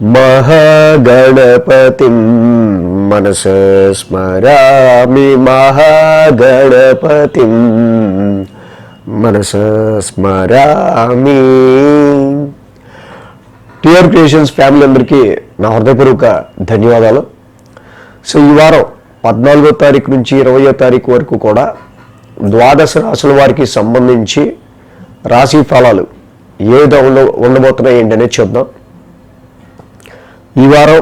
महागणपतिं मनसा स्मरामि महागणपतिं मनसा स्मरामि। TR creations family అందరికీ నా హృదయపూర్వక ధన్యవాదాలు. సో ఈ వారం 14వ తారీఖు నుంచి 20వ తారీఖు వరకు కూడా ద్వాదశ రాశుల వారికి సంబంధించి రాశి ఫలాలు ఏ విధంగా ఉండబోతున్నాయి ఏంటనే చూద్దాం. ఈ వారం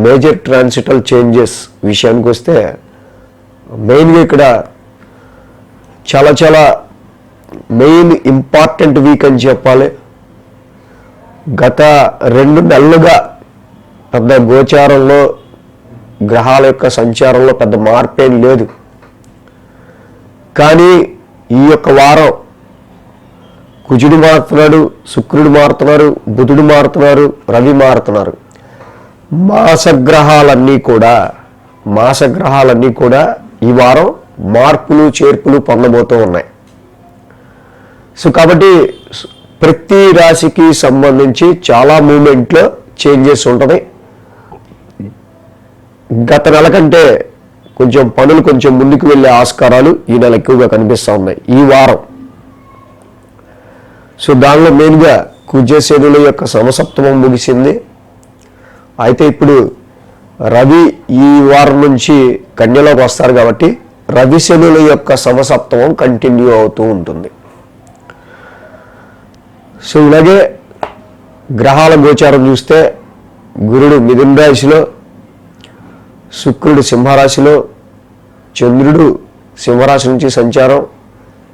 మేజర్ ట్రాన్సిటల్ చేంజెస్ విషయానికి వస్తే మెయిన్గా ఇక్కడ చాలా మెయిన్ ఇంపార్టెంట్ వీక్ అని చెప్పాలి. గత 2 నెలలుగా పెద్ద గోచారంలో గ్రహాల యొక్క సంచారంలో పెద్ద మార్పేం లేదు. కానీ ఈ యొక్క వారం కుజుడు మారుతున్నాడు, శుక్రుడు మారుతున్నారు, బుధుడు మారుతున్నారు, రవి మారుతున్నారు. మాసగ్రహాలన్నీ కూడా ఈ వారం మార్పులు చేర్పులు పొందబోతూ ఉన్నాయి. సో కాబట్టి ప్రతి రాశికి సంబంధించి చాలా మూమెంట్లో చేంజెస్ ఉంటుంది. గత నెల కంటే కొంచెం పనులు కొంచెం ముందుకు వెళ్ళే ఆస్కారాలు ఈ నెల ఎక్కువగా కనిపిస్తూ ఉన్నాయి ఈ వారం. సో దానిలో మెయిన్గా కుజశనుల యొక్క సమసప్తమం ముగిసింది. అయితే ఇప్పుడు రవి ఈ వారం నుంచి కన్యలోకి వస్తారు కాబట్టి రవి శనుల యొక్క సమసప్తమం కంటిన్యూ అవుతూ ఉంటుంది. సో ఇలాగే గ్రహాల గోచారం చూస్తే గురుడు మిథున రాశిలో, శుక్రుడు సింహరాశిలో, చంద్రుడు సింహరాశి నుంచి సంచారం,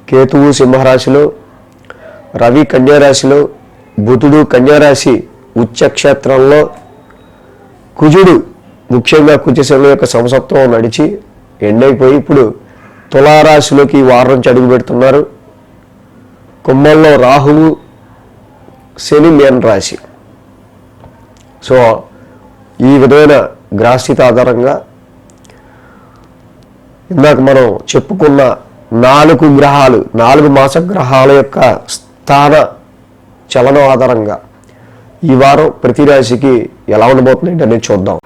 కేతువు సింహరాశిలో, రవి కన్యారాశిలో, బుధుడు కన్యారాశి ఉచ్చక్షేత్రంలో, కుజుడు ముఖ్యంగా కుజశనుల యొక్క సమసప్తమం నడిచి ఎండైపోయి ఇప్పుడు తులారాశిలోకి ఈ వారం నుంచి అడుగు పెడుతున్నారు. కుంభంలో రాహువు, శని మీన రాశి. సో ఈ విధమైన గ్రహస్థితి ఆధారంగా ఇందాక మనం చెప్పుకున్న 4 గ్రహాలు, 4 మాస గ్రహాల యొక్క స్థాన చలనం ఆధారంగా ఈ వారం ప్రతి రాశికి ఎలా ఉండబోతుంది అనేది చూద్దాం.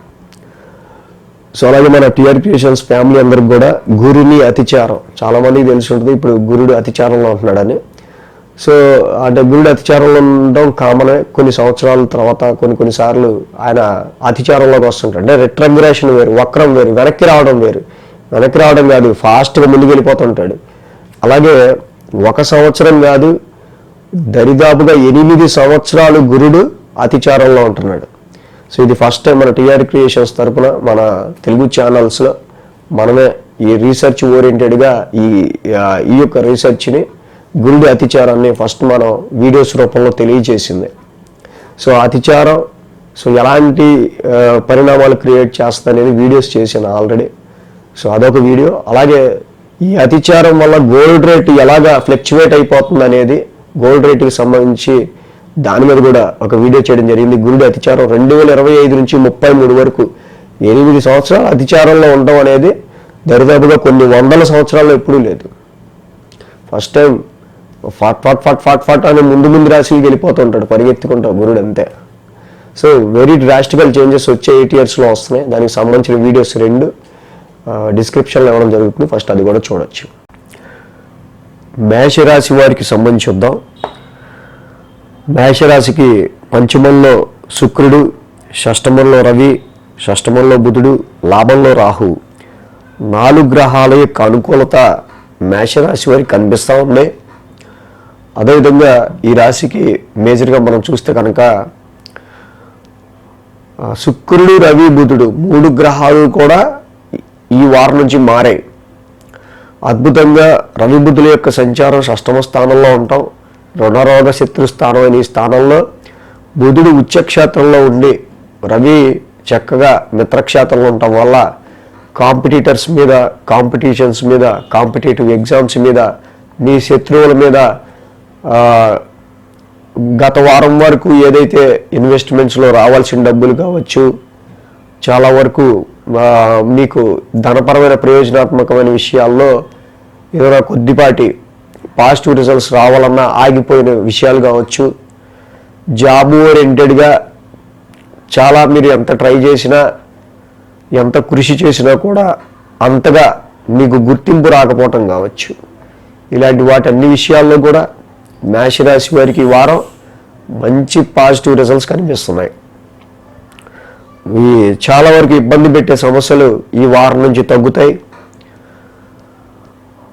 సో అలాగే మన టిఆర్ క్రియేషన్స్ ఫ్యామిలీ అందరికి కూడా గురుని అతిచారం చాలామందికి తెలిసి ఉంటుంది. ఇప్పుడు గురుడు అతిచారంలో ఉంటున్నాడని. సో అంటే గురుడు అతిచారంలో ఉండడం కామనే. కొన్ని సంవత్సరాల తర్వాత కొన్నిసార్లు ఆయన అతిచారంలోకి వస్తుంటాడు. అంటే రిట్రగ్రేషన్ వేరు, వక్రం వేరు, వెనక్కి రావడం కాదు, ఫాస్ట్గా ముందుకు వెళ్ళిపోతుంటాడు. అలాగే 1 సంవత్సరం కాదు, దరిదాపుగా 8 సంవత్సరాలు గురుడు అతిచారంలో ఉంటున్నాడు. సో ఇది ఫస్ట్ టైం మన టిఆర్ క్రియేషన్స్ తరపున మన తెలుగు ఛానల్స్లో మనమే ఈ రీసెర్చ్ ఓరియంటెడ్గా ఈ యొక్క రీసెర్చ్ని, గురుడి అతిచారాన్ని ఫస్ట్ మనం వీడియోస్ రూపంలో తెలియజేసింది. సో అతిచారం ఎలాంటి పరిణామాలు క్రియేట్ చేస్తా అనేది వీడియోస్ చేశాను ఆల్రెడీ. సో అదొక వీడియో. అలాగే ఈ అతిచారం వల్ల గోల్డ్ రేట్ ఎలాగా ఫ్లక్చువేట్ అయిపోతుంది అనేది, గోల్డ్ రేట్కి సంబంధించి దాని మీద కూడా ఒక వీడియో చేయడం జరిగింది. గురుడి అతిచారం 2025 నుంచి 33 వరకు 8 సంవత్సరాలు అతిచారంలో ఉండడం అనేది దరిదాపుగా కొన్ని వందల సంవత్సరాల్లో ఎప్పుడూ లేదు. ఫస్ట్ టైం ఫాట్ అని ముందు రాశికి వెళ్ళిపోతుంటాడు పరిగెత్తుకుంటాడు గురుడు అంతే. సో వెరీ డ్రాస్టికల్ చేంజెస్ వచ్చే 8 yearsలో వస్తున్నాయి. దానికి సంబంధించిన వీడియోస్ 2 డిస్క్రిప్షన్లో ఇవ్వడం జరుగుతుంది. ఫస్ట్ అది కూడా చూడొచ్చు. మేషరాశి వారికి సంబంధించి చూద్దాం. మేషరాశికి పంచమంలో శుక్రుడు, షష్టమంలో రవి, షష్టమంలో బుధుడు, లాభంలో రాహు, 4 గ్రహాల యొక్క అనుకూలత మేషరాశి వారికి కనిపిస్తూ ఉంది. అదేవిధంగా ఈ రాశికి మేజర్గా మనం చూస్తే కనుక శుక్రుడు, రవి, బుధుడు 3 గ్రహాలు కూడా ఈ వారం నుంచి మారాయి. అద్భుతంగా రవి బుధుల యొక్క సంచారం షష్టమ స్థానంలో ఉంటాం. రుణరోగ శత్రు స్థానం అనే ఈ స్థానంలో బుధుడు ఉచ్చక్షేత్రంలో ఉండి రవి చక్కగా మిత్రక్షేత్రంలో ఉండటం వల్ల కాంపిటీటర్స్ మీద, కాంపిటీషన్స్ మీద, కాంపిటేటివ్ ఎగ్జామ్స్ మీద, నీ శత్రువుల మీద గత వారం వరకు ఏదైతే ఇన్వెస్ట్మెంట్స్లో రావాల్సిన డబ్బులు కావచ్చు, చాలా వరకు మీకు ధనపరమైన ప్రయోజనాత్మకమైన విషయాల్లో ఏదైనా కొద్దిపాటి పాజిటివ్ రిజల్ట్స్ రావాలన్నా ఆగిపోయిన విషయాలు కావచ్చు, జాబ్ ఓరియంటెడ్గా చాలా మీరు ఎంత ట్రై చేసినా ఎంత కృషి చేసినా కూడా అంతగా మీకు గుర్తింపు రాకపోవటం కావచ్చు. ఇలాంటి వాటి అన్ని విషయాల్లో కూడా మేషరాశి వారికి ఈ వారం మంచి పాజిటివ్ రిజల్ట్స్ కనిపిస్తున్నాయి. ఈ చాలా వరకు ఇబ్బంది పెట్టే సమస్యలు ఈ వారం నుంచి తగ్గుతాయి.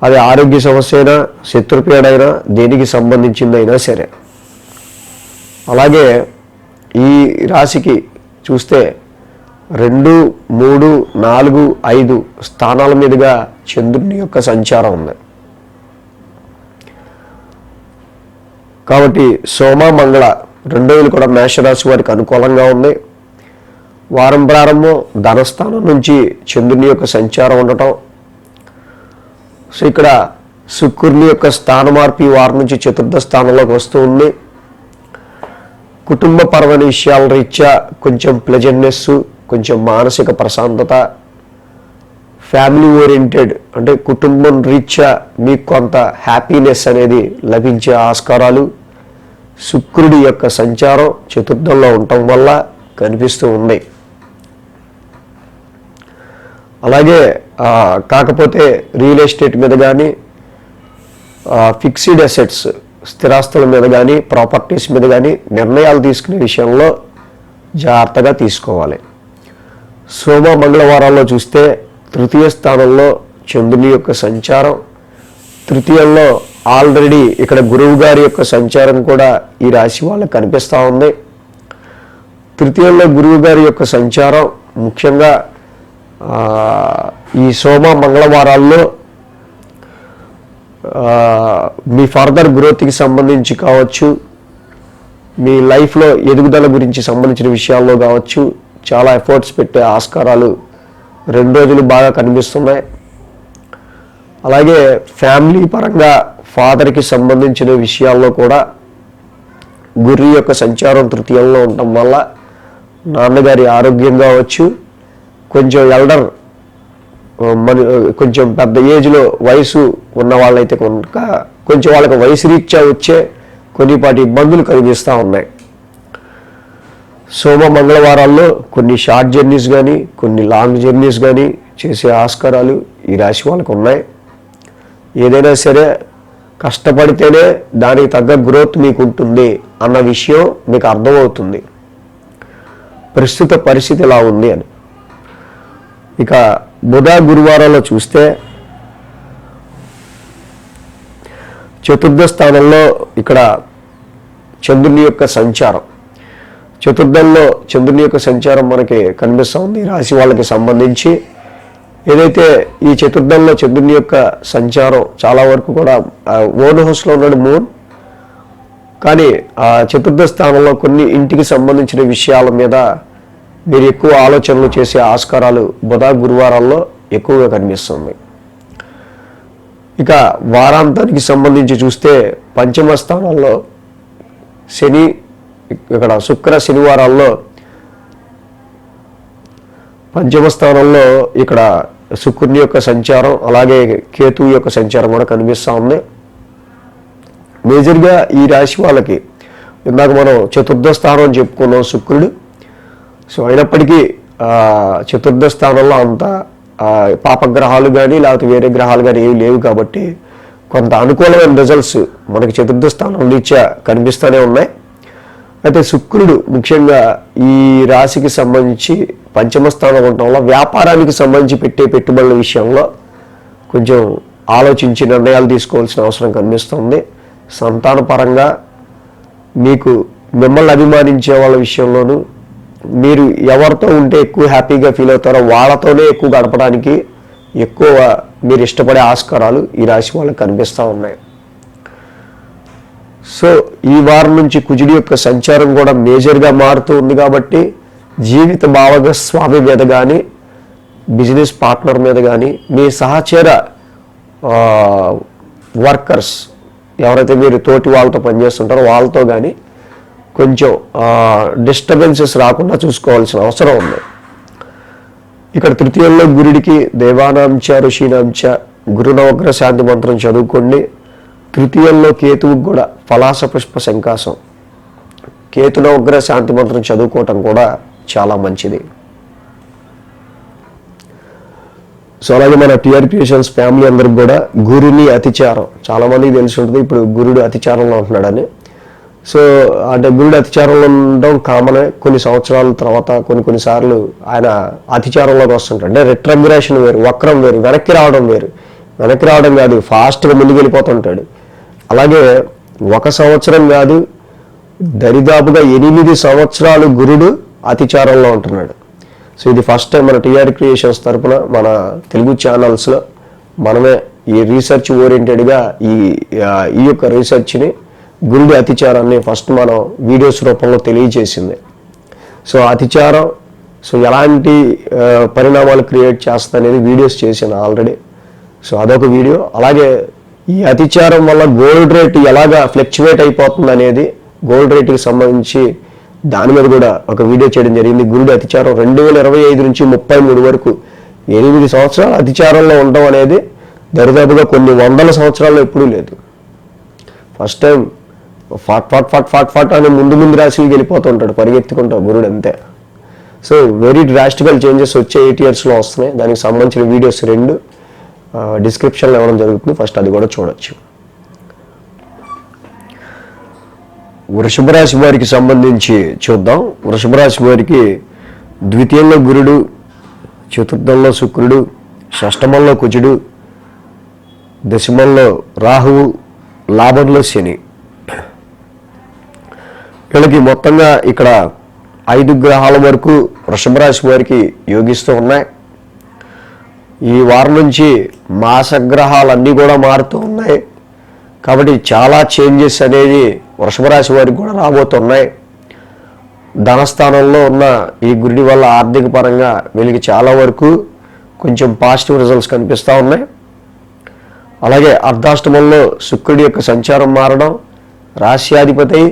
అది ఆరోగ్య సమస్య అయినా, శత్రుపీడైనా, దేనికి సంబంధించిందైనా సరే. అలాగే ఈ రాశికి చూస్తే 2, 3, 4, 5 స్థానాల మీదుగా చంద్రుని యొక్క సంచారం ఉంది. కాబట్టి సోమ, మంగళ 2 రోజులు కూడా మేషరాశి వారికి అనుకూలంగా ఉంది. వారం ప్రారంభం ధనస్థానం నుంచి చంద్రుని యొక్క సంచారం ఉండటం. సో ఇక్కడ శుక్రుని యొక్క స్థాన మార్పు ఈ వారం నుంచి చతుర్థ స్థానంలోకి వస్తూ ఉంది. కుటుంబపరమైన విషయాల రీత్యా కొంచెం ప్లెజెంట్నెస్, కొంచెం మానసిక ప్రశాంతత, ఫ్యామిలీ ఓరియంటెడ్ అంటే కుటుంబం రీత్యా మీకు కొంత హ్యాపీనెస్ అనేది లభించే ఆస్కారాలు శుక్రుడి యొక్క సంచారం చతుర్థంలో ఉండటం వల్ల కనిపిస్తూ ఉన్నాయి. అలాగే కాకపోతే రియల్ ఎస్టేట్ మీద కానీ, ఫిక్స్డ్ అసెట్స్ స్థిరాస్తుల మీద కానీ, ప్రాపర్టీస్ మీద కానీ నిర్ణయాలు తీసుకునే విషయంలో జాగ్రత్తగా తీసుకోవాలి. సోమ, మంగళవారాల్లో చూస్తే తృతీయ స్థానంలో చంద్రుని యొక్క సంచారం, తృతీయంలో ఆల్రెడీ ఇక్కడ గురువు గారి యొక్క సంచారం కూడా ఈ రాశి వాళ్ళకి కనిపిస్తూ ఉంది. తృతీయంలో గురువు గారి యొక్క సంచారం ముఖ్యంగా ఈ సోమ, మంగళవారాల్లో మీ ఫర్దర్ గ్రోత్కి సంబంధించి కావచ్చు, మీ లైఫ్లో ఎదుగుదల గురించి సంబంధించిన విషయాల్లో కావచ్చు చాలా ఎఫర్ట్స్ పెట్టే ఆస్కారాలు 2 రోజులు బాగా కనిపిస్తున్నాయి. అలాగే ఫ్యామిలీ పరంగా ఫాదర్కి సంబంధించిన విషయాల్లో కూడా గురు యొక్క సంచారం తృతీయంలో ఉండటం వల్ల నాన్నగారి ఆరోగ్యం కావచ్చు, కొంచెం ఎల్డర్ కొంచెం పెద్ద ఏజ్లో వయసు ఉన్న వాళ్ళైతే కనుక కొంచెం వాళ్ళకి వయసు రీత్యా వచ్చే కొన్నిపాటి ఇబ్బందులు కనిపిస్తూ ఉన్నాయి. సోమ, మంగళవారాల్లో కొన్ని షార్ట్ జర్నీస్ కానీ, కొన్ని లాంగ్ జర్నీస్ కానీ చేసే ఆస్కారాలు ఈ రాశి వాళ్ళకు ఉన్నాయి. ఏదైనా సరే కష్టపడితేనే దానికి తగ్గ గ్రోత్ మీకు ఉంటుంది అన్న విషయం మీకు అర్థమవుతుంది. ప్రస్తుత పరిస్థితి ఎలా ఉంది అని. ఇక బుధ, గురువారాల్లో చూస్తే చతుర్థ స్థానంలో ఇక్కడ చంద్రుని యొక్క సంచారం, చతుర్థంలో చంద్రుని యొక్క సంచారం మనకి కనిపిస్తూ ఉంది రాశి వాళ్ళకి సంబంధించి. ఏదైతే ఈ చతుర్థంలో చంద్రుని యొక్క సంచారం చాలా వరకు కూడా ఓన్ హౌస్లో ఉన్నాడు మూన్, కానీ ఆ చతుర్థ స్థానంలో కొన్ని ఇంటికి సంబంధించిన విషయాల మీద మీరు ఎక్కువ ఆలోచనలు చేసే ఆస్కారాలు బుధ, గురువారాల్లో ఎక్కువగా కనిపిస్తుంది. ఇక వారాంతానికి సంబంధించి చూస్తే పంచమ స్థానాల్లో శని, ఇక్కడ శుక్ర, శనివారాల్లో పంచమ స్థానంలో ఇక్కడ శుక్రుని యొక్క సంచారం, అలాగే కేతువు యొక్క సంచారం కూడా కనిపిస్తూ ఉంది. మేజర్గా ఈ రాశి వాళ్ళకి ఇందాక మనం చతుర్థ స్థానం చెప్పుకున్నాం శుక్రుడు. సో అయినప్పటికీ చతుర్థ స్థానంలో అంత పాపగ్రహాలు కానీ లేకపోతే వేరే గ్రహాలు కానీ ఏవి లేవు కాబట్టి కొంత అనుకూలమైన రిజల్ట్స్ మనకి చతుర్థ స్థానం రీత్యా కనిపిస్తూనే ఉన్నాయి. అయితే శుక్రుడు ముఖ్యంగా ఈ రాశికి సంబంధించి పంచమ స్థానం ఉండటం వల్ల వ్యాపారానికి సంబంధించి పెట్టే పెట్టుబడుల విషయంలో కొంచెం ఆలోచించి నిర్ణయాలు తీసుకోవాల్సిన అవసరం కనిపిస్తుంది. సంతాన పరంగా మీకు మిమ్మల్ని అభిమానించే వాళ్ళ విషయంలోనూ మీరు ఎవరితో ఉంటే ఎక్కువ హ్యాపీగా ఫీల్ అవుతారో వాళ్ళతోనే ఎక్కువ గడపడానికి ఎక్కువ మీరు ఇష్టపడే ఆస్కారాలు ఈ రాశి వాళ్ళకి కనిపిస్తూ ఉన్నాయి. సో ఈ వారం నుంచి కుజుడి యొక్క సంచారం కూడా మేజర్గా మారుతూ ఉంది కాబట్టి జీవిత భాగస్వామి మీద కానీ, బిజినెస్ పార్ట్నర్ మీద కానీ, మీ సహచర వర్కర్స్ ఎవరైతే మీరు తోటి వాళ్ళతో పనిచేస్తుంటారో వాళ్ళతో కానీ కొంచెం డిస్టర్బెన్సెస్ రాకుండా చూసుకోవాల్సిన అవసరం ఉంది. ఇక్కడ తృతీయంలో గురుడికి దేవానాంచ ఋషీనాంచ గురు నవగ్రహ శాంతి మంత్రం చదువుకోండి. తృతీయంలో కేతువుకు కూడా పలాస పుష్ప శంకాసం కేతు నవగ్రహ శాంతి మంత్రం చదువుకోవటం కూడా చాలా మంచిది. సో అలాగే మన టీఆర్ క్రియేషన్స్ ఫ్యామిలీ అందరికి కూడా గురుని అతిచారం, చాలామందికి తెలిసి ఉంటుంది ఇప్పుడు గురుడు అతిచారంలో ఉంటున్నాడని. సో అంటే గురుడు అతిచారంలో ఉండడం కామనే. కొన్ని సంవత్సరాల తర్వాత కొన్నిసార్లు ఆయన అతిచారంలోకి వస్తుంటాడు. అంటే రిట్రగ్రేషన్ వేరు, వక్రం వేరు, వెనక్కి రావడం కాదు, ఫాస్ట్గా ముందుకు వెళ్ళిపోతుంటాడు. అలాగే 1 సంవత్సరం కాదు, దరిదాపుగా 8 సంవత్సరాలు గురుడు అతిచారంలో ఉంటున్నాడు. సో ఇది ఫస్ట్ టైం మన టీఆర్ క్రియేషన్స్ తరపున మన తెలుగు ఛానల్స్లో మనమే ఈ రీసెర్చ్ ఓరియంటెడ్గా ఈ యొక్క రీసెర్చ్ని, గురుడి అతిచారాన్ని ఫస్ట్ మనం వీడియోస్ రూపంలో తెలియజేసింది. సో అతిచారం ఎలాంటి పరిణామాలు క్రియేట్ చేస్తా అనేది వీడియోస్ చేశాను ఆల్రెడీ. సో అదొక వీడియో. అలాగే ఈ అతిచారం వల్ల గోల్డ్ రేట్ ఎలాగా ఫ్లక్చువేట్ అయిపోతుంది అనేది, గోల్డ్ రేట్కి సంబంధించి దాని మీద కూడా ఒక వీడియో చేయడం జరిగింది. గురుడి అతిచారం 2025 నుంచి 33 వరకు 8 సంవత్సరాలు అతిచారంలో ఉండడం అనేది దరిదాపుగా కొన్ని వందల సంవత్సరాల్లో ఎప్పుడూ లేదు. ఫస్ట్ టైం ఫాట్ అని ముందు రాశికి వెళ్ళిపోతుంటాడు పరిగెత్తుకుంటాడు గురుడు, అంతే. సో వెరీ డ్రాస్టికల్ చేంజెస్ వచ్చే 8 yearsలో వస్తున్నాయి. దానికి సంబంధించిన వీడియోస్ 2 డిస్క్రిప్షన్లో ఇవ్వడం జరుగుతుంది, ఫస్ట్ అది కూడా చూడొచ్చు. వృషభ రాశి వారికి సంబంధించి చూద్దాం. వృషభ రాశి వారికి ద్వితీయంలో గురుడు, చతుర్థంలో శుక్రుడు, షష్టమంలో కుజుడు, దశమంలో రాహువు, లాభంలో శని. వీళ్ళకి మొత్తంగా ఇక్కడ 5 గ్రహాల వరకు వృషభ రాశి వారికి యోగిస్తూ ఉన్నాయి. ఈ వారం నుంచి మాసగ్రహాలన్నీ కూడా మారుతూ ఉన్నాయి. కాబట్టి చాలా చేంజెస్ అనేది వృషభ రాశి వారికి కూడా రాబోతున్నాయి. ధనస్థానంలో ఉన్న ఈ గురుడి వల్ల ఆర్థిక పరంగా వీళ్ళకి చాలా వరకు కొంచెం పాజిటివ్ రిజల్ట్స్ కనిపిస్తూ ఉన్నాయి. అలాగే అర్ధాష్టమంలో శుక్రుడి యొక్క సంచారం మారడం, రాశ్యాధిపతి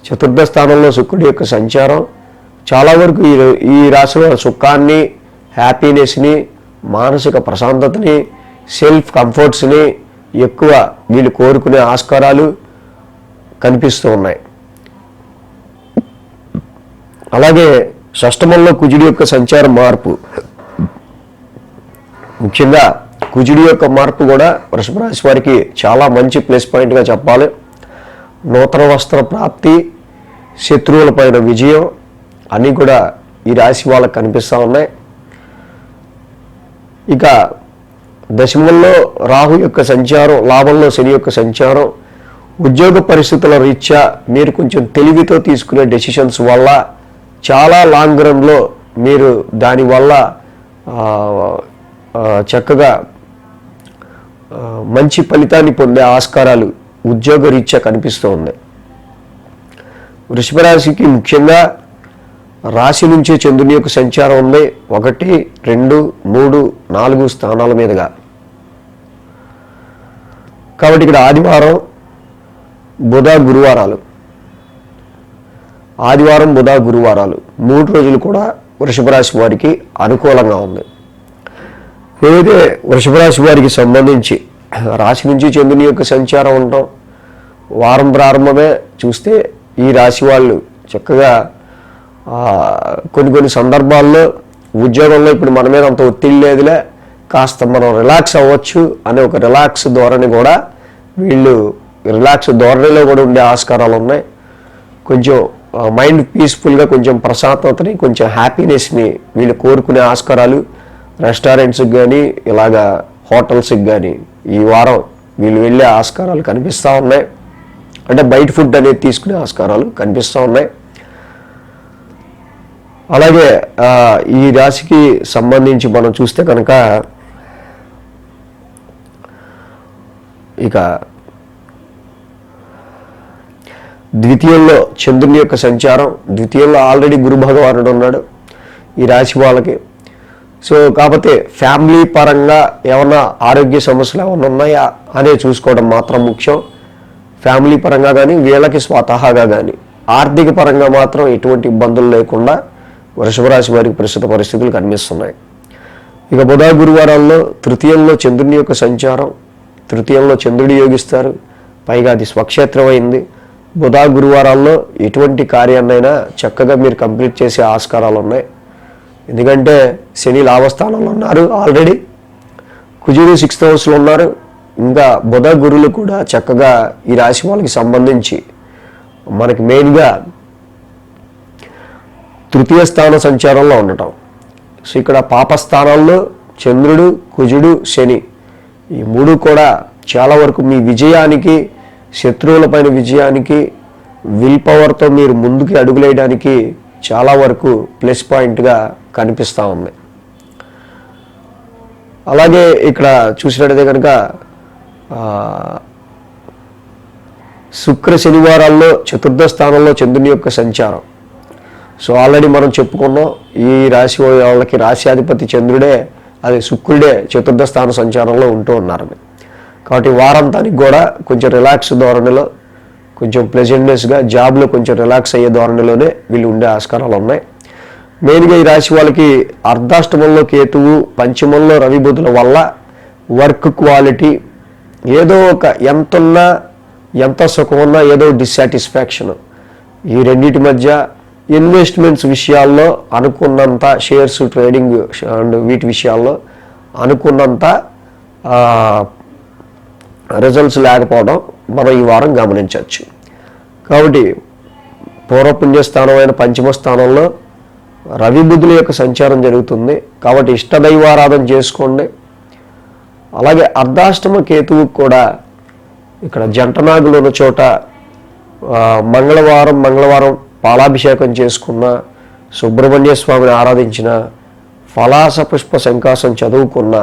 చతుర్థ స్థానంలో శుక్రుడి యొక్క సంచారం చాలా వరకు ఈ రాశిలో సుఖాన్ని, హ్యాపీనెస్ని, మానసిక ప్రశాంతతని, సెల్ఫ్ కంఫర్ట్స్ని ఎక్కువ వీళ్ళు కోరుకునే ఆస్కారాలు కనిపిస్తూ ఉన్నాయి. అలాగే షష్టమంలో కుజుడి యొక్క సంచార మార్పు, ముఖ్యంగా కుజుడి యొక్క మార్పు కూడా వృషభ రాశి వారికి చాలా మంచి ప్లస్ పాయింట్గా చెప్పాలి. నూతన వస్త్ర ప్రాప్తి, శత్రువులపైన విజయం అన్నీ కూడా ఈ రాశి వాళ్ళకి కనిపిస్తూ ఉన్నాయి. ఇక దశమంలో రాహు యొక్క సంచారం, లాభంలో శని యొక్క సంచారం, ఉద్యోగ పరిస్థితుల రీత్యా మీరు కొంచెం తెలివితో తీసుకునే డెసిషన్స్ వల్ల చాలా లాంగ్ రన్లో మీరు దానివల్ల చక్కగా మంచి ఫలితాన్ని పొందే ఆస్కారాలు ఉద్యోగ రీత్యా కనిపిస్తూ ఉంది. వృషభ రాశికి ముఖ్యంగా రాశి నుంచి చంద్రుని యొక్క సంచారం ఉంది 1, 2, 3, 4 స్థానాల మీదుగా. కాబట్టి ఇక్కడ ఆదివారం, బుధ, గురువారాలు, ఆదివారం, బుధ, గురువారాలు 3 రోజులు కూడా వృషభ రాశి వారికి అనుకూలంగా ఉంది. ఏదైతే వృషభ రాశి వారికి సంబంధించి రాశి నుంచి చంద్రుని యొక్క సంచారం ఉండటం, వారం ప్రారంభమే చూస్తే ఈ రాశి వాళ్ళు చక్కగా కొన్ని సందర్భాల్లో ఉద్యోగంలో ఇప్పుడు మన మీద అంత ఒత్తిడి లేదులే, కాస్త మనం రిలాక్స్ అవ్వచ్చు అనే ఒక రిలాక్స్ ధోరణి కూడా, వీళ్ళు రిలాక్స్ ధోరణిలో కూడా ఉండే ఆస్కారాలు ఉన్నాయి. కొంచెం మైండ్ పీస్ఫుల్గా, కొంచెం ప్రశాంతతని, కొంచెం హ్యాపీనెస్ని వీళ్ళు కోరుకునే ఆస్కారాలు రెస్టారెంట్స్కి కానీ ఇలాగా హోటల్స్కి కానీ ఈ వారం వీళ్ళు వెళ్ళే ఆస్కారాలు కనిపిస్తూ ఉన్నాయి. అంటే బయట ఫుడ్ అనేది తీసుకునే ఆస్కారాలు కనిపిస్తూ ఉన్నాయి. అలాగే ఈ రాశికి సంబంధించి మనం చూస్తే కనుక ఇక ద్వితీయంలో చంద్రుని యొక్క సంచారం, ద్వితీయంలో ఆల్రెడీ గురు భగవానుడు ఉన్నాడు ఈ రాశి వాళ్ళకి. సో కాకపోతే ఫ్యామిలీ పరంగా ఏమన్నా ఆరోగ్య సమస్యలు ఏమన్నా ఉన్నాయా అనే చూసుకోవడం మాత్రం ముఖ్యం. ఫ్యామిలీ పరంగా కానీ వీళ్ళకి స్వతహాగా కానీ ఆర్థిక పరంగా మాత్రం ఎటువంటి ఇబ్బందులు లేకుండా వృషభ రాశి వారికి ప్రస్తుత పరిస్థితులు కనిపిస్తున్నాయి. ఇక బుధ, గురువారాల్లో తృతీయంలో చంద్రుని యొక్క సంచారం, తృతీయంలో చంద్రుడు యోగిస్తారు, పైగా అది స్వక్షేత్రం అయింది. బుధ గురువారాల్లో ఎటువంటి కార్యాన్నైనా చక్కగా మీరు కంప్లీట్ చేసే ఆస్కారాలు ఉన్నాయి. ఎందుకంటే శని లాభస్థానంలో ఉన్నారు ఆల్రెడీ, కుజుడు 6th హౌస్లో ఉన్నారు. ఇంకా బుధ గురులు కూడా చక్కగా ఈ రాశి వాళ్ళకి సంబంధించి మనకి మెయిన్గా 3వ స్థాన సంచారంలో ఉండటం. సో ఇక్కడ పాపస్థానాల్లో చంద్రుడు, కుజుడు, శని ఈ 3 కూడా చాలా వరకు మీ విజయానికి, శత్రువులపైన విజయానికి, విల్ పవర్తో మీరు ముందుకు అడుగులేయడానికి చాలా వరకు ప్లస్ పాయింట్గా కనిపిస్తూ ఉంది. అలాగే ఇక్కడ చూసినట్టయితే కనుక శుక్ర శనివారాల్లో 4th స్థానంలో చంద్రుని యొక్క సంచారం. సో ఆల్రెడీ మనం చెప్పుకున్నాం, ఈ రాశి వాళ్ళకి రాశ్యాధిపతి చంద్రుడే, అది శుక్రుడే 4th స్థాన సంచారంలో ఉంటూ ఉన్నారని. కాబట్టి వారంతానికి కూడా కొంచెం రిలాక్స్ ధోరణిలో, కొంచెం ప్లెజెంట్నెస్గా, జాబ్లో కొంచెం రిలాక్స్ అయ్యే ధోరణిలోనే వీళ్ళు ఉండే ఆస్కారాలు ఉన్నాయి. మెయిన్గా ఈ రాశి వాళ్ళకి అర్ధాష్టమంలో కేతువు, పంచమంలో రవి బుధుల వల్ల వర్క్ క్వాలిటీ ఏదో ఒక ఎంతున్నా, ఎంత సుఖం ఉన్నా ఏదో డిస్సాటిస్ఫాక్షన్, ఈ రెండింటి మధ్య ఇన్వెస్ట్మెంట్స్ విషయాల్లో అనుకున్నంత, షేర్స్ ట్రేడింగ్ అండ్ వీటి విషయాల్లో అనుకున్నంత రిజల్ట్స్ లేకపోవడం మనం ఈ వారం గమనించవచ్చు. కాబట్టి పూర్వపుణ్యస్థానమైన పంచమ స్థానంలో రవి బుధుల యొక్క సంచారం జరుగుతుంది. కాబట్టి ఇష్టదైవారాధన చేసుకోండి. అలాగే అర్ధాష్టమ కేతువు కూడా ఇక్కడ జంటనాగులు ఉన్న చోట మంగళవారం పాలాభిషేకం చేసుకున్న, సుబ్రహ్మణ్య స్వామిని ఆరాధించిన, ఫలాస పుష్ప సంకాసం చదువుకున్న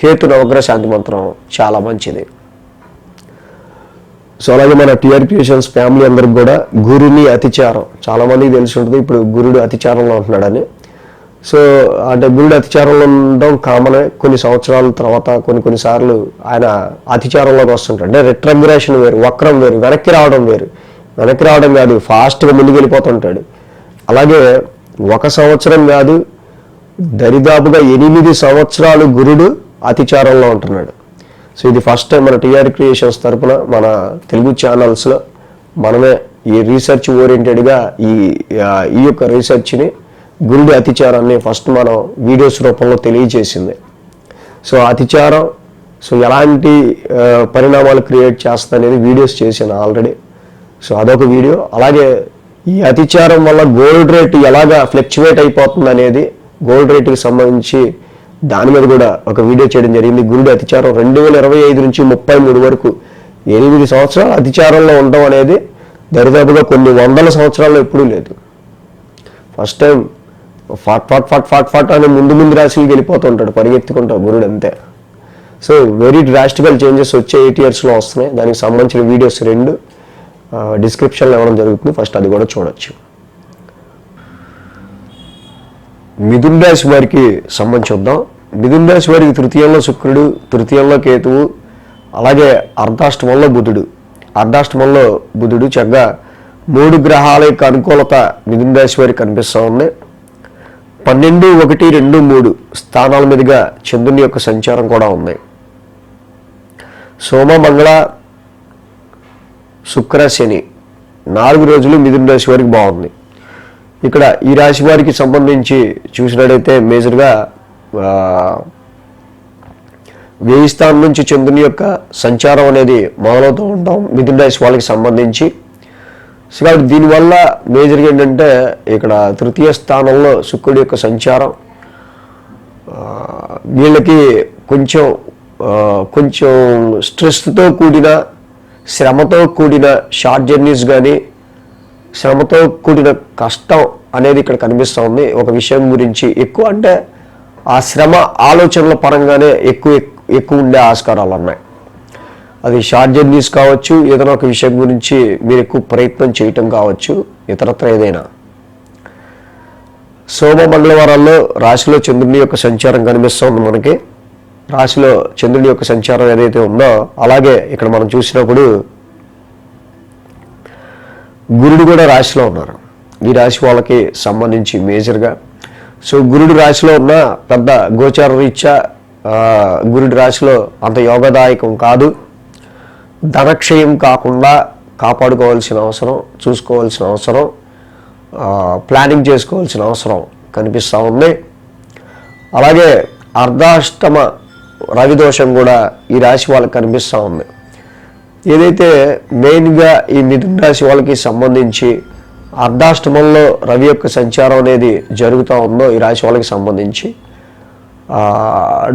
కేతు నవగ్రహ శాంతి మంత్రం చాలా మంచిది. సో అలాగే మన టిఆర్ క్రియేషన్స్ ఫ్యామిలీ అందరికి కూడా గురుని అతిచారం చాలామందికి తెలిసి ఉంటుంది. ఇప్పుడు గురుడు అతిచారంలో ఉంటున్నాడని. సో అంటే గురుడు అతిచారంలో ఉండడం కామనే. కొన్ని సంవత్సరాల తర్వాత కొన్నిసార్లు ఆయన అతిచారంలోకి వస్తుంటాడు. అంటే రిట్రగ్రేషన్ వేరు, వక్రం వేరు, వెనక్కి రావడం వేరు. వెనక్కి రావడం కాదు, ఫాస్ట్గా ముందుకు వెళ్ళిపోతుంటాడు. అలాగే 1 సంవత్సరం కాదు, దరిదాపుగా 8 సంవత్సరాలు గురుడు అతిచారంలో ఉంటున్నాడు. సో ఇది ఫస్ట్ టైం మన టిఆర్ క్రియేషన్స్ తరపున మన తెలుగు ఛానల్స్లో మనమే ఈ రీసెర్చ్ ఓరియంటెడ్గా ఈ యొక్క రీసెర్చ్ని, గురుడి అతిచారాన్ని ఫస్ట్ మనం వీడియోస్ రూపంలో తెలియజేసింది. సో అతిచారం సో ఎలాంటి పరిణామాలు క్రియేట్ చేస్తుంది అనేది వీడియోస్ చేశాను ఆల్రెడీ. సో అదొక వీడియో. అలాగే ఈ అతిచారం వల్ల గోల్డ్ రేట్ ఎలాగా ఫ్లక్చువేట్ అయిపోతుంది అనేది, గోల్డ్ రేట్కి సంబంధించి దాని మీద కూడా ఒక వీడియో చేయడం జరిగింది. గురుడి అతిచారం 2025 నుంచి 33 వరకు 8 సంవత్సరాలు అతిచారంలో ఉండడం అనేది దరిదాపుగా కొన్ని వందల సంవత్సరాల్లో ఎప్పుడూ లేదు. ఫస్ట్ టైం ఫాట్ అని ముందు రాశికి వెళ్ళిపోతుంటాడు, పరిగెత్తుకుంటాడు గురుడు అంతే. సో వెరీ డ్రాస్టికల్ చేంజెస్ వచ్చే 8 yearsలో వస్తున్నాయి. దానికి సంబంధించిన వీడియోస్ 2 డిస్క్రిప్షన్లో ఇవ్వడం జరుగుతుంది. ఫస్ట్ అది కూడా చూడొచ్చు. మిథున రాశి వారికి సంబంధించి చూద్దాం. మిథున రాశి వారికి 3వ శుక్రుడు, 3వ కేతువు, అలాగే అర్ధాష్టమంలో బుధుడు చక్కగా 3 గ్రహాల యొక్క అనుకూలత మిథున రాశి వారికి కనిపిస్తూ ఉంది. 12, 1, 2, 3 స్థానాల మీదుగా చంద్రుని యొక్క సంచారం కూడా ఉంది. సోమ, మంగళ, శుక్ర, శని 4 రోజులు మిథున రాశి వారికి బాగుంది. ఇక్కడ ఈ రాశి వారికి సంబంధించి చూసినట్టయితే మేజర్గా 1000 స్థానం నుంచి చంద్రుని యొక్క సంచారం అనేది మొదలవుతూ ఉంటాం మిథున రాశి వాళ్ళకి సంబంధించి. సో కాబట్టి దీనివల్ల మేజర్గా ఏంటంటే ఇక్కడ 3వ స్థానంలో శుక్రుడి యొక్క సంచారం వీళ్ళకి కొంచెం స్ట్రెస్తో కూడిన, శ్రమతో కూడిన షార్ట్ జర్నీస్ కానీ, శ్రమతో కూడిన కష్టం అనేది ఇక్కడ కనిపిస్తూ ఉంది. ఒక విషయం గురించి ఎక్కువ అంటే ఆ శ్రమ ఆలోచనల పరంగానే ఎక్కువ ఉండే ఆస్కారాలు ఉన్నాయి. అది షార్ట్ జర్నీస్ కావచ్చు, ఏదైనా ఒక విషయం గురించి మీరు ఎక్కువ ప్రయత్నం చేయటం కావచ్చు, ఇతరత్ర ఏదైనా. సోమ, మంగళవారాల్లో రాశిలో చంద్రుని యొక్క సంచారం కనిపిస్తుంది మనకి. రాశిలో చంద్రుని యొక్క సంచారం ఏదైతే ఉందో అలాగే ఇక్కడ మనం చూసినప్పుడు గురుడు కూడా రాశిలో ఉన్నారు ఈ రాశి వాళ్ళకి సంబంధించి మేజర్గా. సో గురుడు రాశిలో ఉన్న పెద్ద గోచార రీత్యా గురుడి రాశిలో అంత యోగదాయకం కాదు. ధనక్షయం కాకుండా కాపాడుకోవాల్సిన అవసరం, చూసుకోవాల్సిన అవసరం, ప్లానింగ్ చేసుకోవాల్సిన అవసరం కనిపిస్తూ ఉంది. అలాగే అర్ధాష్టమ రవిదోషం కూడా ఈ రాశి వాళ్ళకి కనిపిస్తూ ఉంది. ఏదైతే మెయిన్గా ఈ మిథున రాశి వాళ్ళకి సంబంధించి అర్ధాష్టమంలో రవి యొక్క సంచారం అనేది జరుగుతూ ఉందో ఈ రాశి వాళ్ళకి సంబంధించి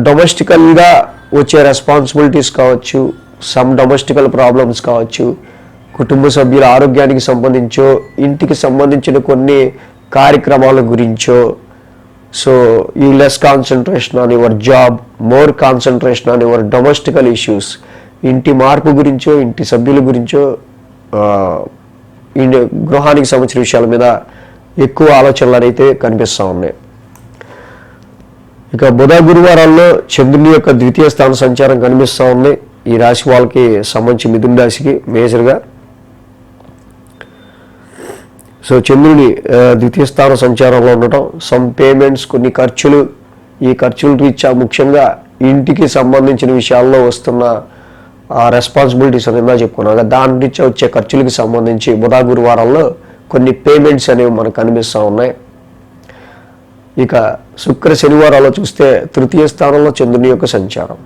డొమెస్టికల్గా వచ్చే రెస్పాన్సిబిలిటీస్ కావచ్చు, సమ్ డొమెస్టికల్ ప్రాబ్లమ్స్ కావచ్చు, కుటుంబ సభ్యుల ఆరోగ్యానికి సంబంధించో, ఇంటికి సంబంధించిన కొన్ని కార్యక్రమాల గురించో, so you less concentration on your job, more concentration on your domestical issues, ఇంటి మార్పు గురించో, ఇంటి సభ్యుల గురించో, గృహానికి సంబంధించిన విషయాల మీద ఎక్కువ ఆలోచనలు అయితే కనిపిస్తూ ఉన్నాయి. ఇక బుధ గురువారాల్లో చంద్రుని యొక్క ద్వితీయ స్థాన సంచారం కనిపిస్తూ ఉంది ఈ రాశి వాళ్ళకి సంబంధించి మిథున రాశికి మేజర్గా. సో చంద్రుని ద్వితీయ స్థాన సంచారంలో ఉండటం, సమ్ పేమెంట్స్, కొన్ని ఖర్చులు, ఈ ఖర్చుల రీత్యా ముఖ్యంగా ఇంటికి సంబంధించిన విషయాల్లో వస్తున్న రెస్పాన్సిబిలిటీస్ అనేది చెప్పుకున్నాను, దాని రీత్యా వచ్చే ఖర్చులకి సంబంధించి బుధ గురువారాల్లో కొన్ని పేమెంట్స్ అనేవి మనకు కనిపిస్తూ ఉన్నాయి. ఇక శుక్ర శనివారాల్లో చూస్తే తృతీయ స్థానంలో చంద్రుని యొక్క సంచారం.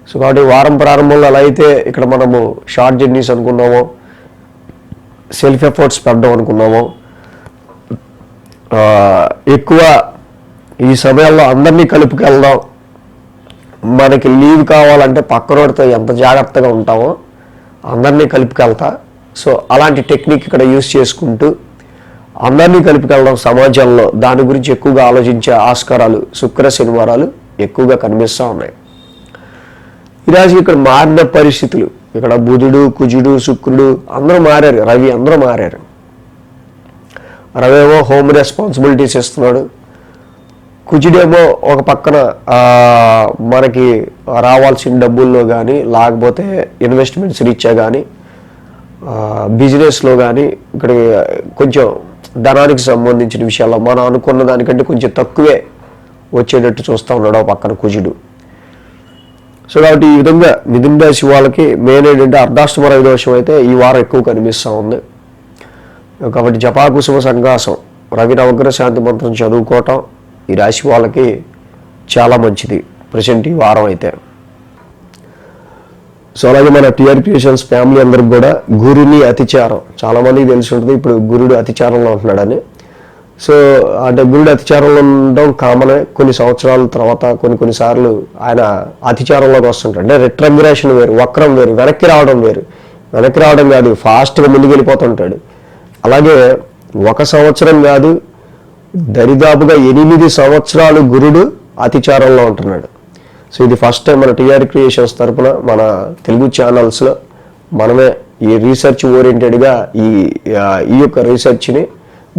సో కాబట్టి వారం ప్రారంభంలో ఎలా అయితే ఇక్కడ మనము షార్ట్ జర్నీస్ అనుకున్నామో, సెల్ఫ్ ఎఫర్ట్స్ పెట్టడం అనుకున్నామో, ఎక్కువ ఈ సమయాల్లో అందరినీ కలుపుకెళ్దాం, మనకి లీవ్ కావాలంటే పక్కనోడితో ఎంత జాగ్రత్తగా ఉంటామో అందరినీ కలుపుకెళ్తా, సో అలాంటి టెక్నిక్ ఇక్కడ యూస్ చేసుకుంటూ అందరినీ కలుపుకెళ్ళడం సమాజంలో, దాని గురించి ఎక్కువగా ఆలోచించే ఆస్కారాలు శుక్ర శనివారాలు ఎక్కువగా కనిపిస్తూ ఉన్నాయి. ఈరోజు ఇక్కడ మారిన పరిస్థితులు, ఇక్కడ బుధుడు, కుజుడు, శుక్రుడు అందరూ మారారు, రవి అందరూ మారారు. రవి ఏమో హోమ్ రెస్పాన్సిబిలిటీస్ ఇస్తున్నాడు, కుజుడేమో ఒక పక్కన మనకి రావాల్సిన డబ్బుల్లో కానీ, లేకపోతే ఇన్వెస్ట్మెంట్స్ రీత్యా కానీ, బిజినెస్లో కానీ ఇక్కడ కొంచెం ధనానికి సంబంధించిన విషయాల్లో మనం అనుకున్న దానికంటే కొంచెం తక్కువే వచ్చేటట్టు చూస్తూ ఉన్నాడు ఒక పక్కన కుజుడు. సో కాబట్టి ఈ విధంగా మిథున రాశి వాళ్ళకి మెయిన్ ఏంటంటే అర్ధాష్టమ రవి దోషం అయితే ఈ వారం ఎక్కువ కనిపిస్తూ ఉంది. కాబట్టి జపాకుసుమ సంఘాసం, రవి నవగ్రహ శాంతి మంత్రం చదువుకోవటం ఈ రాశి వాళ్ళకి చాలా మంచిది ప్రజెంట్ ఈ వారం అయితే. సో అలాగే మన టీఆర్పీ క్రియేషన్స్ ఫ్యామిలీ అందరికి కూడా గురుని అతిచారం, చాలామందికి తెలిసి ఉంటుంది ఇప్పుడు గురుడు అతిచారంలో ఉంటున్నాడని. సో అంటే గురుడు అతిచారంలో ఉండడం కామనే, కొన్ని సంవత్సరాల తర్వాత కొన్నిసార్లు ఆయన అతిచారంలోకి వస్తుంటాడు. అంటే రిట్రగ్రేషన్ వేరు, వక్రం వేరు, వెనక్కి రావడం వేరు. వెనక్కి రావడం కాదు, ఫాస్ట్గా ముందుకు వెళ్ళిపోతుంటాడు. అలాగే 1 సంవత్సరం కాదు, దరిదాపుగా 8 సంవత్సరాలు గురుడు అతిచారంలో ఉంటున్నాడు. సో ఇది ఫస్ట్ టైం మన టీఆర్ క్రియేషన్స్ తరఫున మన తెలుగు ఛానల్స్లో మనమే ఈ రీసెర్చ్ ఓరియంటెడ్గా ఈ యొక్క రీసెర్చ్ని,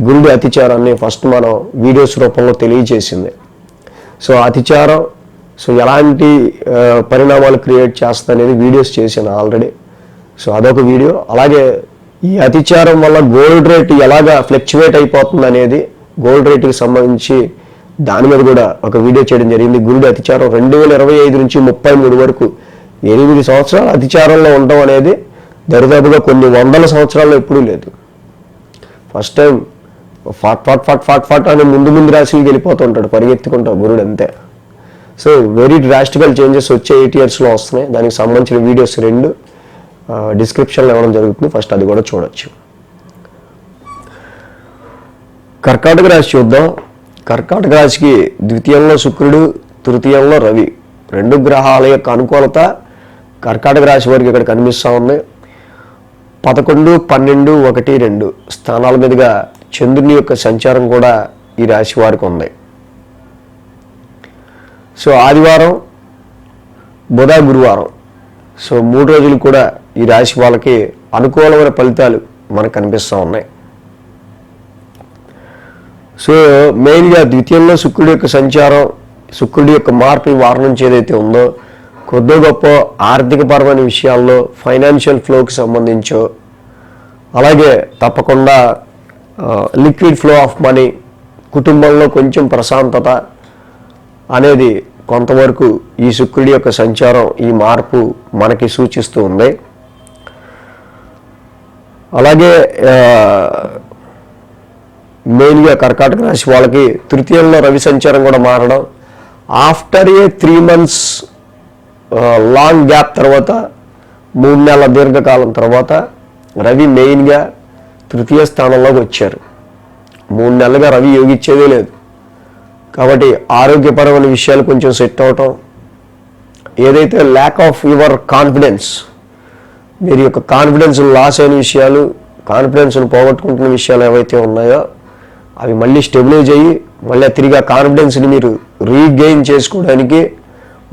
గురుడి అతిచారాన్ని ఫస్ట్ మనం వీడియోస్ రూపంలో తెలియజేసింది. సో అతిచారం సో ఎలాంటి పరిణామాలు క్రియేట్ చేస్తుంది అనేది వీడియోస్ చేశాను ఆల్రెడీ. సో అదొక వీడియో. అలాగే ఈ అతిచారం వల్ల గోల్డ్ రేట్ ఎలాగా ఫ్లక్చువేట్ అయిపోతుంది అనేది, గోల్డ్ రేట్కి సంబంధించి దాని మీద కూడా ఒక వీడియో చేయడం జరిగింది. గురుడి అతిచారం 2025 నుంచి 33 వరకు 8 సంవత్సరాలు అతిచారంలో ఉండడం అనేది దరిదాపుగా కొన్ని వందల సంవత్సరాల్లో ఎప్పుడూ లేదు. ఫస్ట్ టైం ఫాట్ అని ముందు రాశికి వెళ్ళిపోతుంటాడు, పరిగెత్తుకుంటాడు గురుడు అంతే. సో వెరీ డ్రాస్టికల్ చేంజెస్ వచ్చే 8 yearsలో వస్తున్నాయి. దానికి సంబంధించిన వీడియోస్ 2 డిస్క్రిప్షన్లో ఇవ్వడం జరుగుతుంది, ఫస్ట్ అది కూడా చూడొచ్చు. కర్కాటక రాశి చూద్దాం. కర్కాటక రాశికి ద్వితీయంలో శుక్రుడు, తృతీయంలో రవి, 2 గ్రహాల యొక్క అనుకూలత కర్కాటక రాశి వారికి ఇక్కడ కనిపిస్తూ ఉంది. 11, 12, 1, 2 స్థానాల మీదుగా చంద్రుని యొక్క సంచారం కూడా ఈ రాశి వారికి ఉంది. సో ఆదివారం, బుధ, గురువారం, సో 3 రోజులు కూడా ఈ రాశి వాళ్ళకి అనుకూలమైన ఫలితాలు మనకు కనిపిస్తూ ఉన్నాయి. సో మెయిన్గా ద్వితీయంలో శుక్రుడి యొక్క సంచారం, శుక్రుడి యొక్క మార్పు ఈ వారం నుంచి ఏదైతే ఉందో కొద్ది గొప్ప ఆర్థికపరమైన విషయాల్లో, ఫైనాన్షియల్ ఫ్లోకి సంబంధించో, అలాగే తప్పకుండా లిక్విడ్ ఫ్లో ఆఫ్ మనీ, కుటుంబంలో కొంచెం ప్రశాంతత అనేది కొంతవరకు ఈ శుక్రుడి యొక్క సంచారం, ఈ మార్పు మనకి సూచిస్తూ ఉంది. అలాగే మెయిన్గా కర్కాటక రాశి వాళ్ళకి తృతీయంలో రవి సంచారం కూడా మారడం, ఆఫ్టర్ ఏ 3 months లాంగ్ గ్యాప్ తర్వాత 3 నెలల దీర్ఘకాలం తర్వాత రవి మెయిన్గా తృతీయ స్థానంలోకి వచ్చారు. 3 నెలలుగా రవి యోగిచ్చేదే లేదు. కాబట్టి ఆరోగ్యపరమైన విషయాలు కొంచెం సెట్ అవటం, ఏదైతే ల్యాక్ ఆఫ్ యువర్ కాన్ఫిడెన్స్, మీరు యొక్క కాన్ఫిడెన్స్ లాస్ అయిన విషయాలు, కాన్ఫిడెన్స్ను పోగొట్టుకుంటున్న విషయాలు ఏవైతే ఉన్నాయో అవి మళ్ళీ స్టెబిలైజ్ అయ్యి మళ్ళీ తిరిగి ఆ కాన్ఫిడెన్స్ని మీరు రీగెయిన్ చేసుకోవడానికి,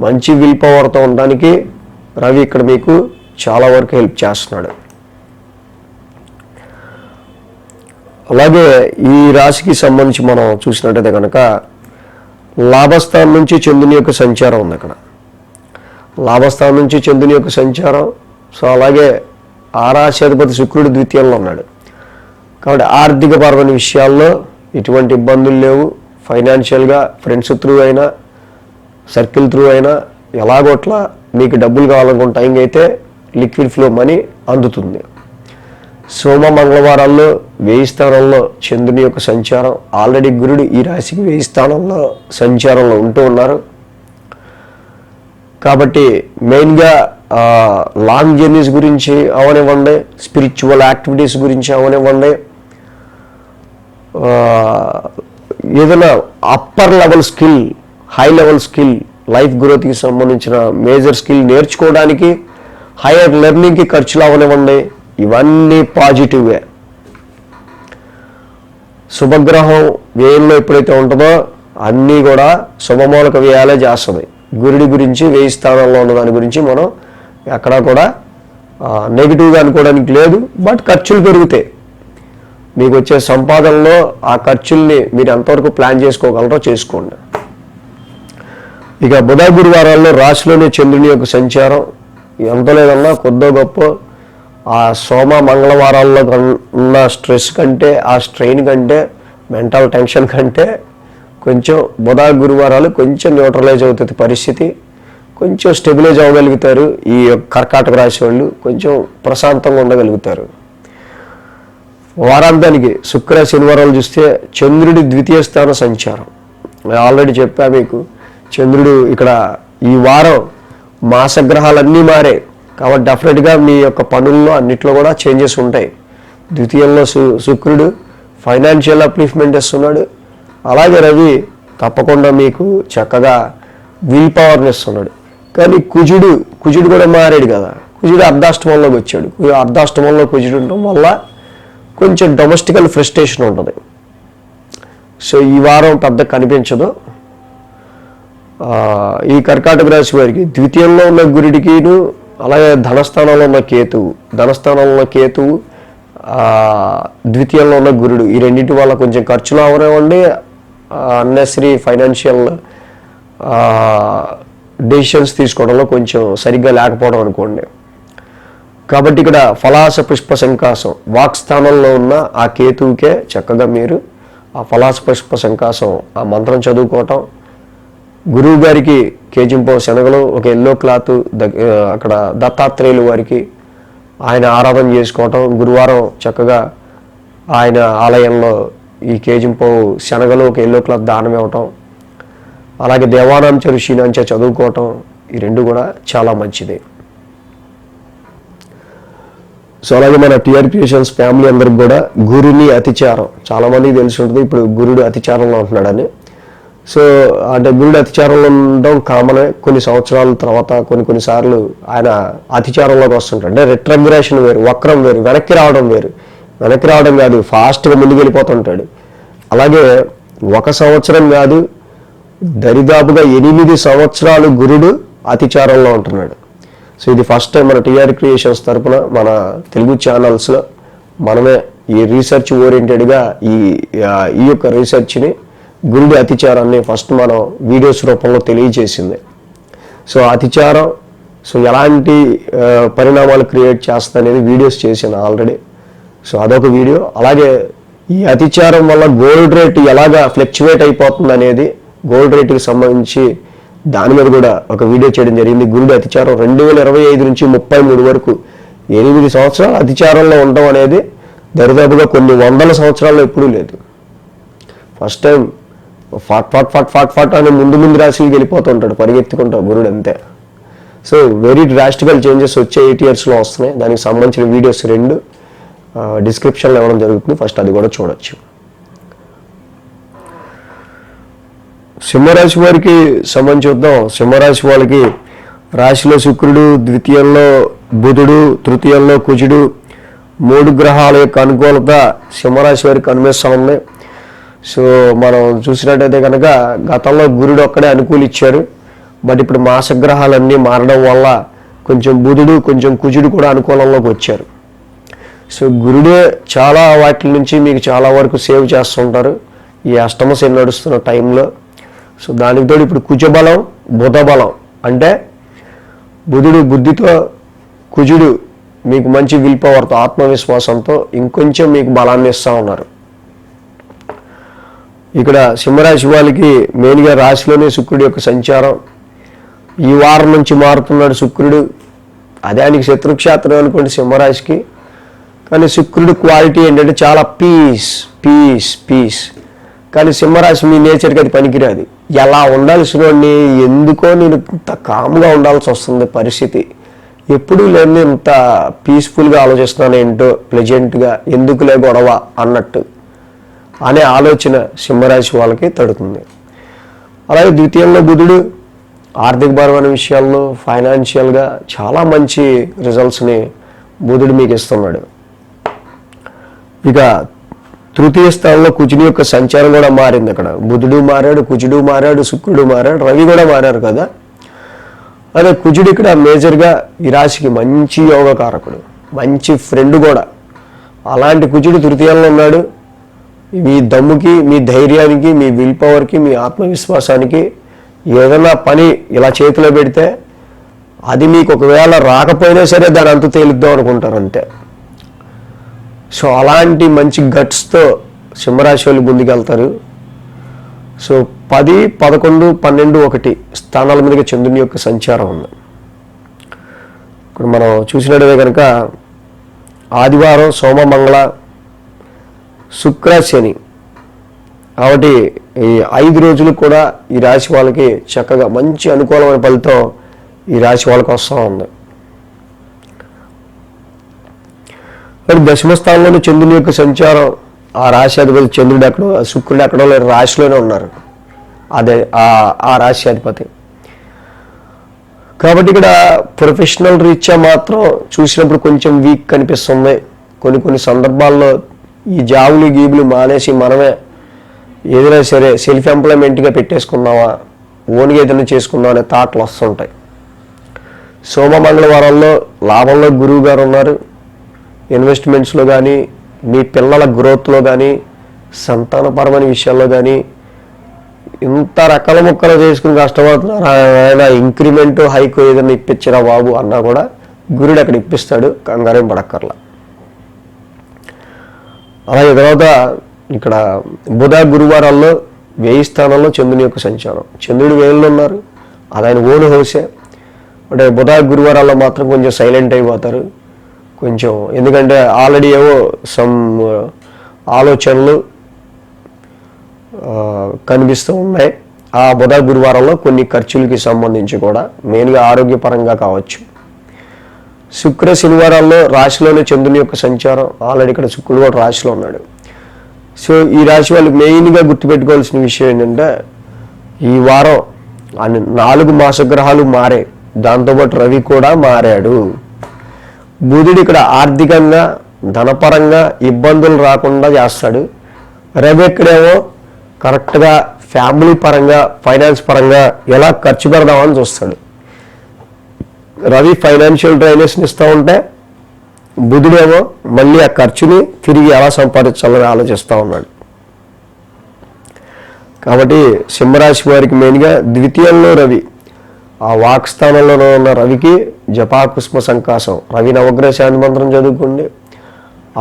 మంచి విల్ పవర్తో ఉండడానికి రవి ఇక్కడ మీకు చాలా వరకు హెల్ప్ చేస్తున్నాడు. అలాగే ఈ రాశికి సంబంధించి మనం చూసినట్టయితే కనుక లాభస్థానం నుంచి చంద్రుని యొక్క సంచారం ఉంది అక్కడ. లాభస్థానం నుంచి చంద్రుని యొక్క సంచారం. సో అలాగే ఆ రాశి అధిపతి శుక్రుడు ద్వితీయంలో ఉన్నాడు. కాబట్టి ఆర్థికపరమైన విషయాల్లో ఎటువంటి ఇబ్బందులు లేవు. ఫైనాన్షియల్గా ఫ్రెండ్స్ త్రూ అయినా, సర్కిల్ త్రూ అయినా ఎలాగోట్లా మీకు డబ్బులు కావాలనుకున్న టైంకి అయితే లిక్విడ్ ఫ్లో మనీ అందుతుంది. సోమ మంగళవారాల్లో 1000 స్థానంలో చంద్రుని యొక్క సంచారం. ఆల్రెడీ గురుడు ఈ రాశికి 1000 స్థానంలో సంచారంలో ఉంటూ ఉన్నారు. కాబట్టి మెయిన్గా లాంగ్ జర్నీస్ గురించి అవనివ్వండి, స్పిరిచువల్ యాక్టివిటీస్ గురించి అవనివ్వండి, ఏదైనా upper level skill, high level skill, life గ్రోత్కి సంబంధించిన మేజర్ స్కిల్ నేర్చుకోవడానికి, హైయర్ లెర్నింగ్కి ఖర్చులు అవనివ్వండి, ఇవన్నీ పాజిటివ్వే. శుభగ్రహం వ్యయంలో ఎప్పుడైతే ఉంటుందో అన్నీ కూడా శుభమూలక వ్యయాలే చేస్తుంది. గురుడి గురించి 1000 స్థానంలో ఉన్న దాని గురించి మనం ఎక్కడా కూడా నెగిటివ్గా అనుకోవడానికి లేదు. బట్ ఖర్చులు పెరుగుతాయి. మీకు వచ్చే సంపాదనలో ఆ ఖర్చుల్ని మీరు ఎంతవరకు ప్లాన్ చేసుకోగలరో చేసుకోండి. ఇక బుధ గురువారాల్లో రాశిలోనే చంద్రుని యొక్క సంచారం. ఎంత లేదన్నా కొద్దో గొప్ప ఆ సోమ మంగళవారాల్లో ఉన్న స్ట్రెస్ కంటే, ఆ స్ట్రెయిన్ కంటే, మెంటల్ టెన్షన్ కంటే కొంచెం బుధ గురువారాలు కొంచెం న్యూట్రలైజ్ అవుతుంది పరిస్థితి. కొంచెం స్టెబిలైజ్ అవ్వగలుగుతారు. ఈ కర్కాటక రాశి వాళ్ళు కొంచెం ప్రశాంతంగా ఉండగలుగుతారు. వారాంతానికి శుక్ర శనివారాలు చూస్తే చంద్రుడి ద్వితీయ స్థాన సంచారం. ఆల్రెడీ చెప్పా మీకు, చంద్రుడు ఇక్కడ ఈ వారం మాసగ్రహాలన్నీ మారే. కాబట్టి డెఫినెట్గా మీ యొక్క పనుల్లో అన్నిట్లో కూడా చేంజెస్ ఉంటాయి. ద్వితీయంలో శుక్రుడు ఫైనాన్షియల్ అప్లిఫ్ట్మెంట్ ఇస్తున్నాడు. అలాగే రవి తప్పకుండా మీకు చక్కగా విల్ పవర్ని ఇస్తున్నాడు. కానీ కుజుడు కూడా మారాడు కదా. కుజుడు అర్ధాష్టమంలోకి వచ్చాడు. అర్ధాష్టమంలో కుజుడు ఉండటం వల్ల కొంచెం డొమెస్టికల్ ఫ్రస్ట్రేషన్ ఉంటుంది. సో ఈ వారం పెద్ద కనిపించదు. ఈ కర్కాటక రాశి వారికి ద్వితీయంలో ఉన్న గురుడికిను, అలాగే ధనస్థానంలో ఉన్న కేతువు, ద్వితీయంలో ఉన్న గురుడు, ఈ రెండింటి వల్ల కొంచెం ఖర్చులు అవనివ్వండి, అన్నెసరీ ఫైనాన్షియల్ డెసిషన్స్ తీసుకోవడంలో కొంచెం సరిగ్గా లేకపోవడం అనుకోండి. కాబట్టి ఇక్కడ ఫలాస పుష్ప సంకాసం వాక్ స్థానంలో ఉన్న ఆ కేతువుకే చక్కగా మీరు ఆ ఫలాస పుష్ప సంకాసం ఆ మంత్రం చదువుకోవటం, గురువు గారికి కేజింపో శనగలు, ఒక ఎల్లో క్లాత్ అక్కడ దత్తాత్రేయులు వారికి ఆయన ఆరాధన చేసుకోవటం, గురువారం చక్కగా ఆయన ఆలయంలో ఈ కేజింపో శనగలు, ఒక ఎల్లో క్లాత్ దానం ఇవ్వటం, అలాగే దేవానాంచ ఋషినాంచ చదువుకోవటం, ఈ రెండు కూడా చాలా మంచిది. సో అలాగే మన టిఆర్ క్రియేషన్స్ ఫ్యామిలీ అందరికి కూడా గురుని అతిచారం చాలామందికి తెలిసి ఉంటుంది. ఇప్పుడు గురుడు అతిచారంలో ఉంటున్నాడని. సో అంటే గురుడు అతిచారంలో ఉండడం కామనే. కొన్ని సంవత్సరాల తర్వాత కొన్నిసార్లు ఆయన అతిచారంలోకి వస్తుంటాడు. అంటే రిట్రగ్రేషన్ వేరు, వక్రం వేరు, వెనక్కి రావడం వేరు. వెనక్కి రావడం కాదు, ఫాస్ట్గా ముందుకు వెళ్ళిపోతుంటాడు. అలాగే 1 సంవత్సరం కాదు, దరిదాపుగా 8 సంవత్సరాలు గురుడు అతిచారంలో ఉంటున్నాడు. సో ఇది ఫస్ట్ టైం మన టిఆర్ క్రియేషన్స్ తరపున మన తెలుగు ఛానల్స్లో మనమే ఈ రీసెర్చ్ ఓరియంటెడ్గా ఈ యొక్క రీసెర్చ్ని, గురుడి అతిచారాన్ని ఫస్ట్ మనం వీడియోస్ రూపంలో తెలియజేసింది. సో అతిచారం సో ఎలాంటి పరిణామాలు క్రియేట్ చేస్తుంది అనేది వీడియోస్ చేశాను ఆల్రెడీ. సో అదొక వీడియో. అలాగే ఈ అతిచారం వల్ల గోల్డ్ రేట్ ఎలాగా ఫ్లక్చువేట్ అయిపోతుంది అనేది, గోల్డ్ రేట్కి సంబంధించి దాని మీద కూడా ఒక వీడియో చేయడం జరిగింది. గురుడి అతిచారం 2025 నుంచి 33 వరకు 8 సంవత్సరాలు అతిచారంలో ఉండడం అనేది దరిదాపుగా కొన్ని వందల సంవత్సరాల్లో ఎప్పుడూ లేదు. ఫస్ట్ టైం ఫాట్ అని ముందు రాశికి వెళ్ళిపోతుంటాడు పరిగెత్తుకుంటా గురుడు అంతే. సో వెరీ డ్రాస్టికల్ చేంజెస్ వచ్చే 8 yearsలో వస్తున్నాయి. దానికి సంబంధించిన వీడియోస్ 2 డిస్క్రిప్షన్లో ఇవ్వడం జరుగుతుంది. ఫస్ట్ అది కూడా చూడొచ్చు. సింహరాశి వారికి సంబంధించి చూద్దాం. సింహరాశి వాళ్ళకి రాశిలో శుక్రుడు, ద్వితీయంలో బుధుడు, తృతీయంలో కుజుడు, 3 గ్రహాల యొక్క అనుకూలత సింహరాశి వారికి కనిపిస్తూ ఉంది. సో మనం చూసినట్టయితే కనుక గతంలో గురుడు ఒక్కడే అనుకూలించారు. బట్ ఇప్పుడు మాసగ్రహాలన్నీ మారడం వల్ల కొంచెం బుధుడు కొంచెం కుజుడు కూడా అనుకూలంలోకి వచ్చారు. సో గురుడే చాలా వాటి నుంచి మీకు చాలా వరకు సేవ్ చేస్తుంటారు ఈ అష్టమ శని నడుస్తున్న టైంలో. సో దానికి తోడు ఇప్పుడు కుజబలం బుధ బలం అంటే బుధుడు బుద్ధితో, కుజుడు మీకు మంచి విల్ పవర్తో ఆత్మవిశ్వాసంతో ఇంకొంచెం మీకు బలాన్ని ఇస్తూ ఉన్నారు. ఇక్కడ సింహరాశి వాళ్ళకి మెయిన్గా రాశిలోనే శుక్రుడి యొక్క సంచారం. ఈ వారం నుంచి మారుతున్నాడు శుక్రుడు. అదే ఆయనకి శత్రుక్షేత్రం అనుకోండి సింహరాశికి. కానీ శుక్రుడు క్వాలిటీ ఏంటంటే చాలా పీస్. కానీ సింహరాశి మీ నేచర్కి అది పనికిరాదు. ఎలా ఉండాల్సిన వాడిని ఎందుకో నేను ఇంత కామ్గా ఉండాల్సి వస్తుంది పరిస్థితి. ఎప్పుడూ లేని ఇంత పీస్ఫుల్గా ఆలోచిస్తున్నాను ఏంటో, ప్లెజెంట్గా, ఎందుకులే గొడవ అన్నట్టు అనే ఆలోచన సింహరాశి వాళ్ళకి తడుతుంది. అలాగే ద్వితీయంలో బుధుడు ఆర్థికపరమైన విషయాల్లో ఫైనాన్షియల్గా చాలా మంచి రిజల్ట్స్ని బుధుడు మీకు ఇస్తున్నాడు. ఇక తృతీయ స్థానంలో కుజుని యొక్క సంచారం కూడా మారింది. అక్కడ బుధుడు మారాడు, కుజుడు మారాడు, శుక్రుడు మారాడు, రవి కూడా మారారు కదా. అదే కుజుడు ఇక్కడ మేజర్గా ఈ రాశికి మంచి యోగకారకుడు, మంచి ఫ్రెండ్ కూడా. అలాంటి కుజుడు తృతీయంలో ఉన్నాడు. మీ దమ్ముకి, మీ ధైర్యానికి, మీ విల్ పవర్కి, మీ ఆత్మవిశ్వాసానికి ఏదైనా పని ఇలా చేతిలో పెడితే అది మీకు ఒకవేళ రాకపోయినా సరే దాని అంత తేలిద్దాం అనుకుంటారు అంతే. సో అలాంటి మంచి గట్స్తో సింహరాశి వాళ్ళు ముందుకెళ్తారు. సో 10, 11, 12, 1 స్థానాల మీదుగా చంద్రుని యొక్క సంచారం ఉంది. ఇప్పుడు మనం చూసినట్టుగా కనుక ఆదివారం, సోమ, మంగళ, శుక్ర, శని కాబట్టి ఈ 5 రోజులు కూడా ఈ రాశి వాళ్ళకి చక్కగా మంచి అనుకూలమైన ఫలితం ఈ రాశి వాళ్ళకి వస్తూ ఉంది. మరి దశమ స్థానంలోని చంద్రుని యొక్క సంచారం, ఆ రాశి అధిపతి చంద్రుడు ఎక్కడో, శుక్రుడు ఎక్కడో లేరు, రాశిలోనే ఉన్నారు. అదే ఆ రాశి అధిపతి. కాబట్టి ఇక్కడ ప్రొఫెషనల్ రీత్యా మాత్రం చూసినప్పుడు కొంచెం వీక్ కనిపిస్తుంది. కొన్ని సందర్భాల్లో ఈ జాబులు గీబులు మానేసి మనమే ఏదైనా సరే సెల్ఫ్ ఎంప్లాయ్మెంట్గా పెట్టేసుకుందామా, ఓన్గా ఏదైనా చేసుకుందాం అనే థాట్లు వస్తుంటాయి. సోమ మంగళవారాల్లో లాభంలో గురువు గారు ఉన్నారు. ఇన్వెస్ట్మెంట్స్లో కానీ, మీ పిల్లల గ్రోత్లో కానీ, సంతానపరమైన విషయాల్లో కానీ ఇంత రకాల ముక్కలు చేసుకుని కష్టపడుతున్నారు. ఆయన ఇంక్రిమెంట్ హైక్ ఏదైనా ఇప్పించరా బాబు అన్నా కూడా గురుడు అక్కడ ఇప్పిస్తాడు, కంగారేం పడక్కర్లా. అలాగే తర్వాత ఇక్కడ బుధ గురువారాల్లో 1000 స్థానంలో చంద్రుని యొక్క సంచారం. చంద్రుడు 1000లో ఉన్నారు, అది ఆయన ఓన్ హౌసే. అంటే బుధ గురువారాల్లో మాత్రం కొంచెం సైలెంట్ అయిపోతారు కొంచెం, ఎందుకంటే ఆల్రెడీ ఏవో సమ్ ఆలోచనలు కనిపిస్తూ ఉన్నాయి. ఆ బుధ గురువారంలో కొన్ని ఖర్చులకి సంబంధించి కూడా మెయిన్గా ఆరోగ్యపరంగా కావచ్చు. శుక్ర శనివారాల్లో రాశిలోనే చంద్రుని యొక్క సంచారం. ఆల్రెడీ ఇక్కడ శుక్రుడు కూడా రాశిలో ఉన్నాడు. సో ఈ రాశి వాళ్ళు మెయిన్గా గుర్తుపెట్టుకోవాల్సిన విషయం ఏంటంటే ఈ వారం 4 మాసగ్రహాలు మారాయి, దాంతోపాటు రవి కూడా మారాడు. బుధుడు ఇక్కడ ఆర్థికంగా ధనపరంగా ఇబ్బందులు రాకుండా చేస్తాడు. రవి ఇక్కడేమో కరెక్ట్గా ఫ్యామిలీ పరంగా ఫైనాన్స్ పరంగా ఎలా ఖర్చు పెడదామని చూస్తాడు. రవి ఫైనాన్షియల్ డ్రైనేజ్ని ఇస్తూ ఉంటే బుధుడేమో మళ్ళీ ఆ ఖర్చుని తిరిగి ఎలా సంపాదించాలని ఆలోచిస్తూ ఉన్నాడు. కాబట్టి సింహరాశి వారికి మెయిన్గా ద్వితీయంలో రవి, ఆ వాక్ స్థానంలో ఉన్న రవికి జపాకుష్మ సంకాసం, రవి నవగ్రహ శాంతి మంత్రం చదువుకోండి.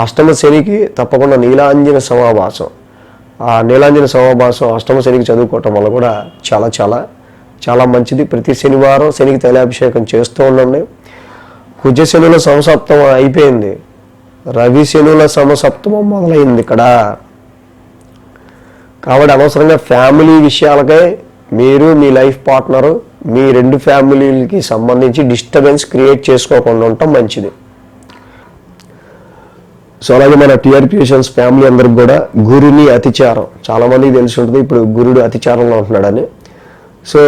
అష్టమ శనికి తప్పకుండా నీలాంజన సమాభాసం, ఆ నీలాంజన సమాభాసం అష్టమ శనికి చదువుకోవటం వల్ల కూడా చాలా చాలా చాలా మంచిది. ప్రతి శనివారం శనికి తైలాభిషేకం చేస్తూ ఉండండి. కుజ శనుల సమసప్తమం అయిపోయింది, రవి శనుల సమసప్తమం మొదలైంది ఇక్కడ. కాబట్టి అనవసరంగా ఫ్యామిలీ విషయాలకై మీరు మీ లైఫ్ పార్ట్నరు మీ రెండు ఫ్యామిలీలకి సంబంధించి డిస్టర్బెన్స్ క్రియేట్ చేసుకోకుండా ఉండటం మంచిది. సో అలాగే మన టిఆర్ క్రియేషన్స్ ఫ్యామిలీ అందరికి కూడా గురుని అతిచారం చాలామందికి తెలిసి ఉంటుంది, ఇప్పుడు గురుడు అతిచారంలో ఉంటున్నాడని. సో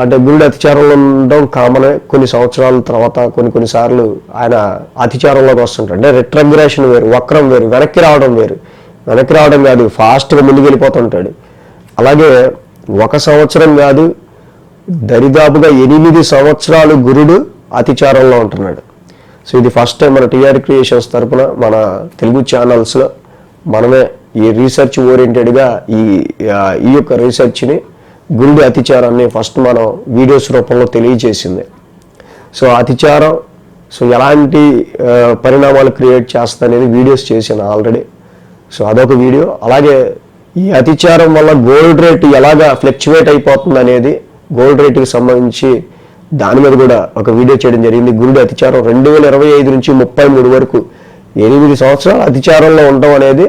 అంటే గురుడు అతిచారంలో ఉండడం కామనే. కొన్ని సంవత్సరాల తర్వాత కొన్నిసార్లు ఆయన అతిచారంలోకి వస్తుంటాడు. అంటే రిట్రగ్రేషన్ వేరు, వక్రం వేరు, వెనక్కి రావడం వేరు. వెనక్కి రావడం కాదు, ఫాస్ట్గా ముందుకు వెళ్ళిపోతుంటాడు. అలాగే 1 సంవత్సరం కాదు, దరిదాపుగా 8 సంవత్సరాలు గురుడు అతిచారంలో ఉంటున్నాడు. సో ఇది ఫస్ట్ టైం మన టిఆర్ క్రియేషన్స్ తరపున మన తెలుగు ఛానల్స్లో మనమే ఈ రీసెర్చ్ ఓరియంటెడ్గా ఈ యొక్క రీసెర్చ్ని గురుడి అతిచారాన్ని ఫస్ట్ మనం వీడియోస్ రూపంలో తెలియజేసింది. సో అతిచారం సో ఎలాంటి పరిణామాలు క్రియేట్ చేస్తుంది అనేది వీడియోస్ చేశాను ఆల్రెడీ. సో అదొక వీడియో. అలాగే ఈ అతిచారం వల్ల గోల్డ్ రేట్ ఎలాగా ఫ్లక్చువేట్ అయిపోతుంది అనేది, గోల్డ్ రేట్కి సంబంధించి దాని మీద కూడా ఒక వీడియో చేయడం జరిగింది. గురుడి అతిచారం 2025 నుంచి 33 వరకు 8 సంవత్సరాలు అతిచారంలో ఉండడం అనేది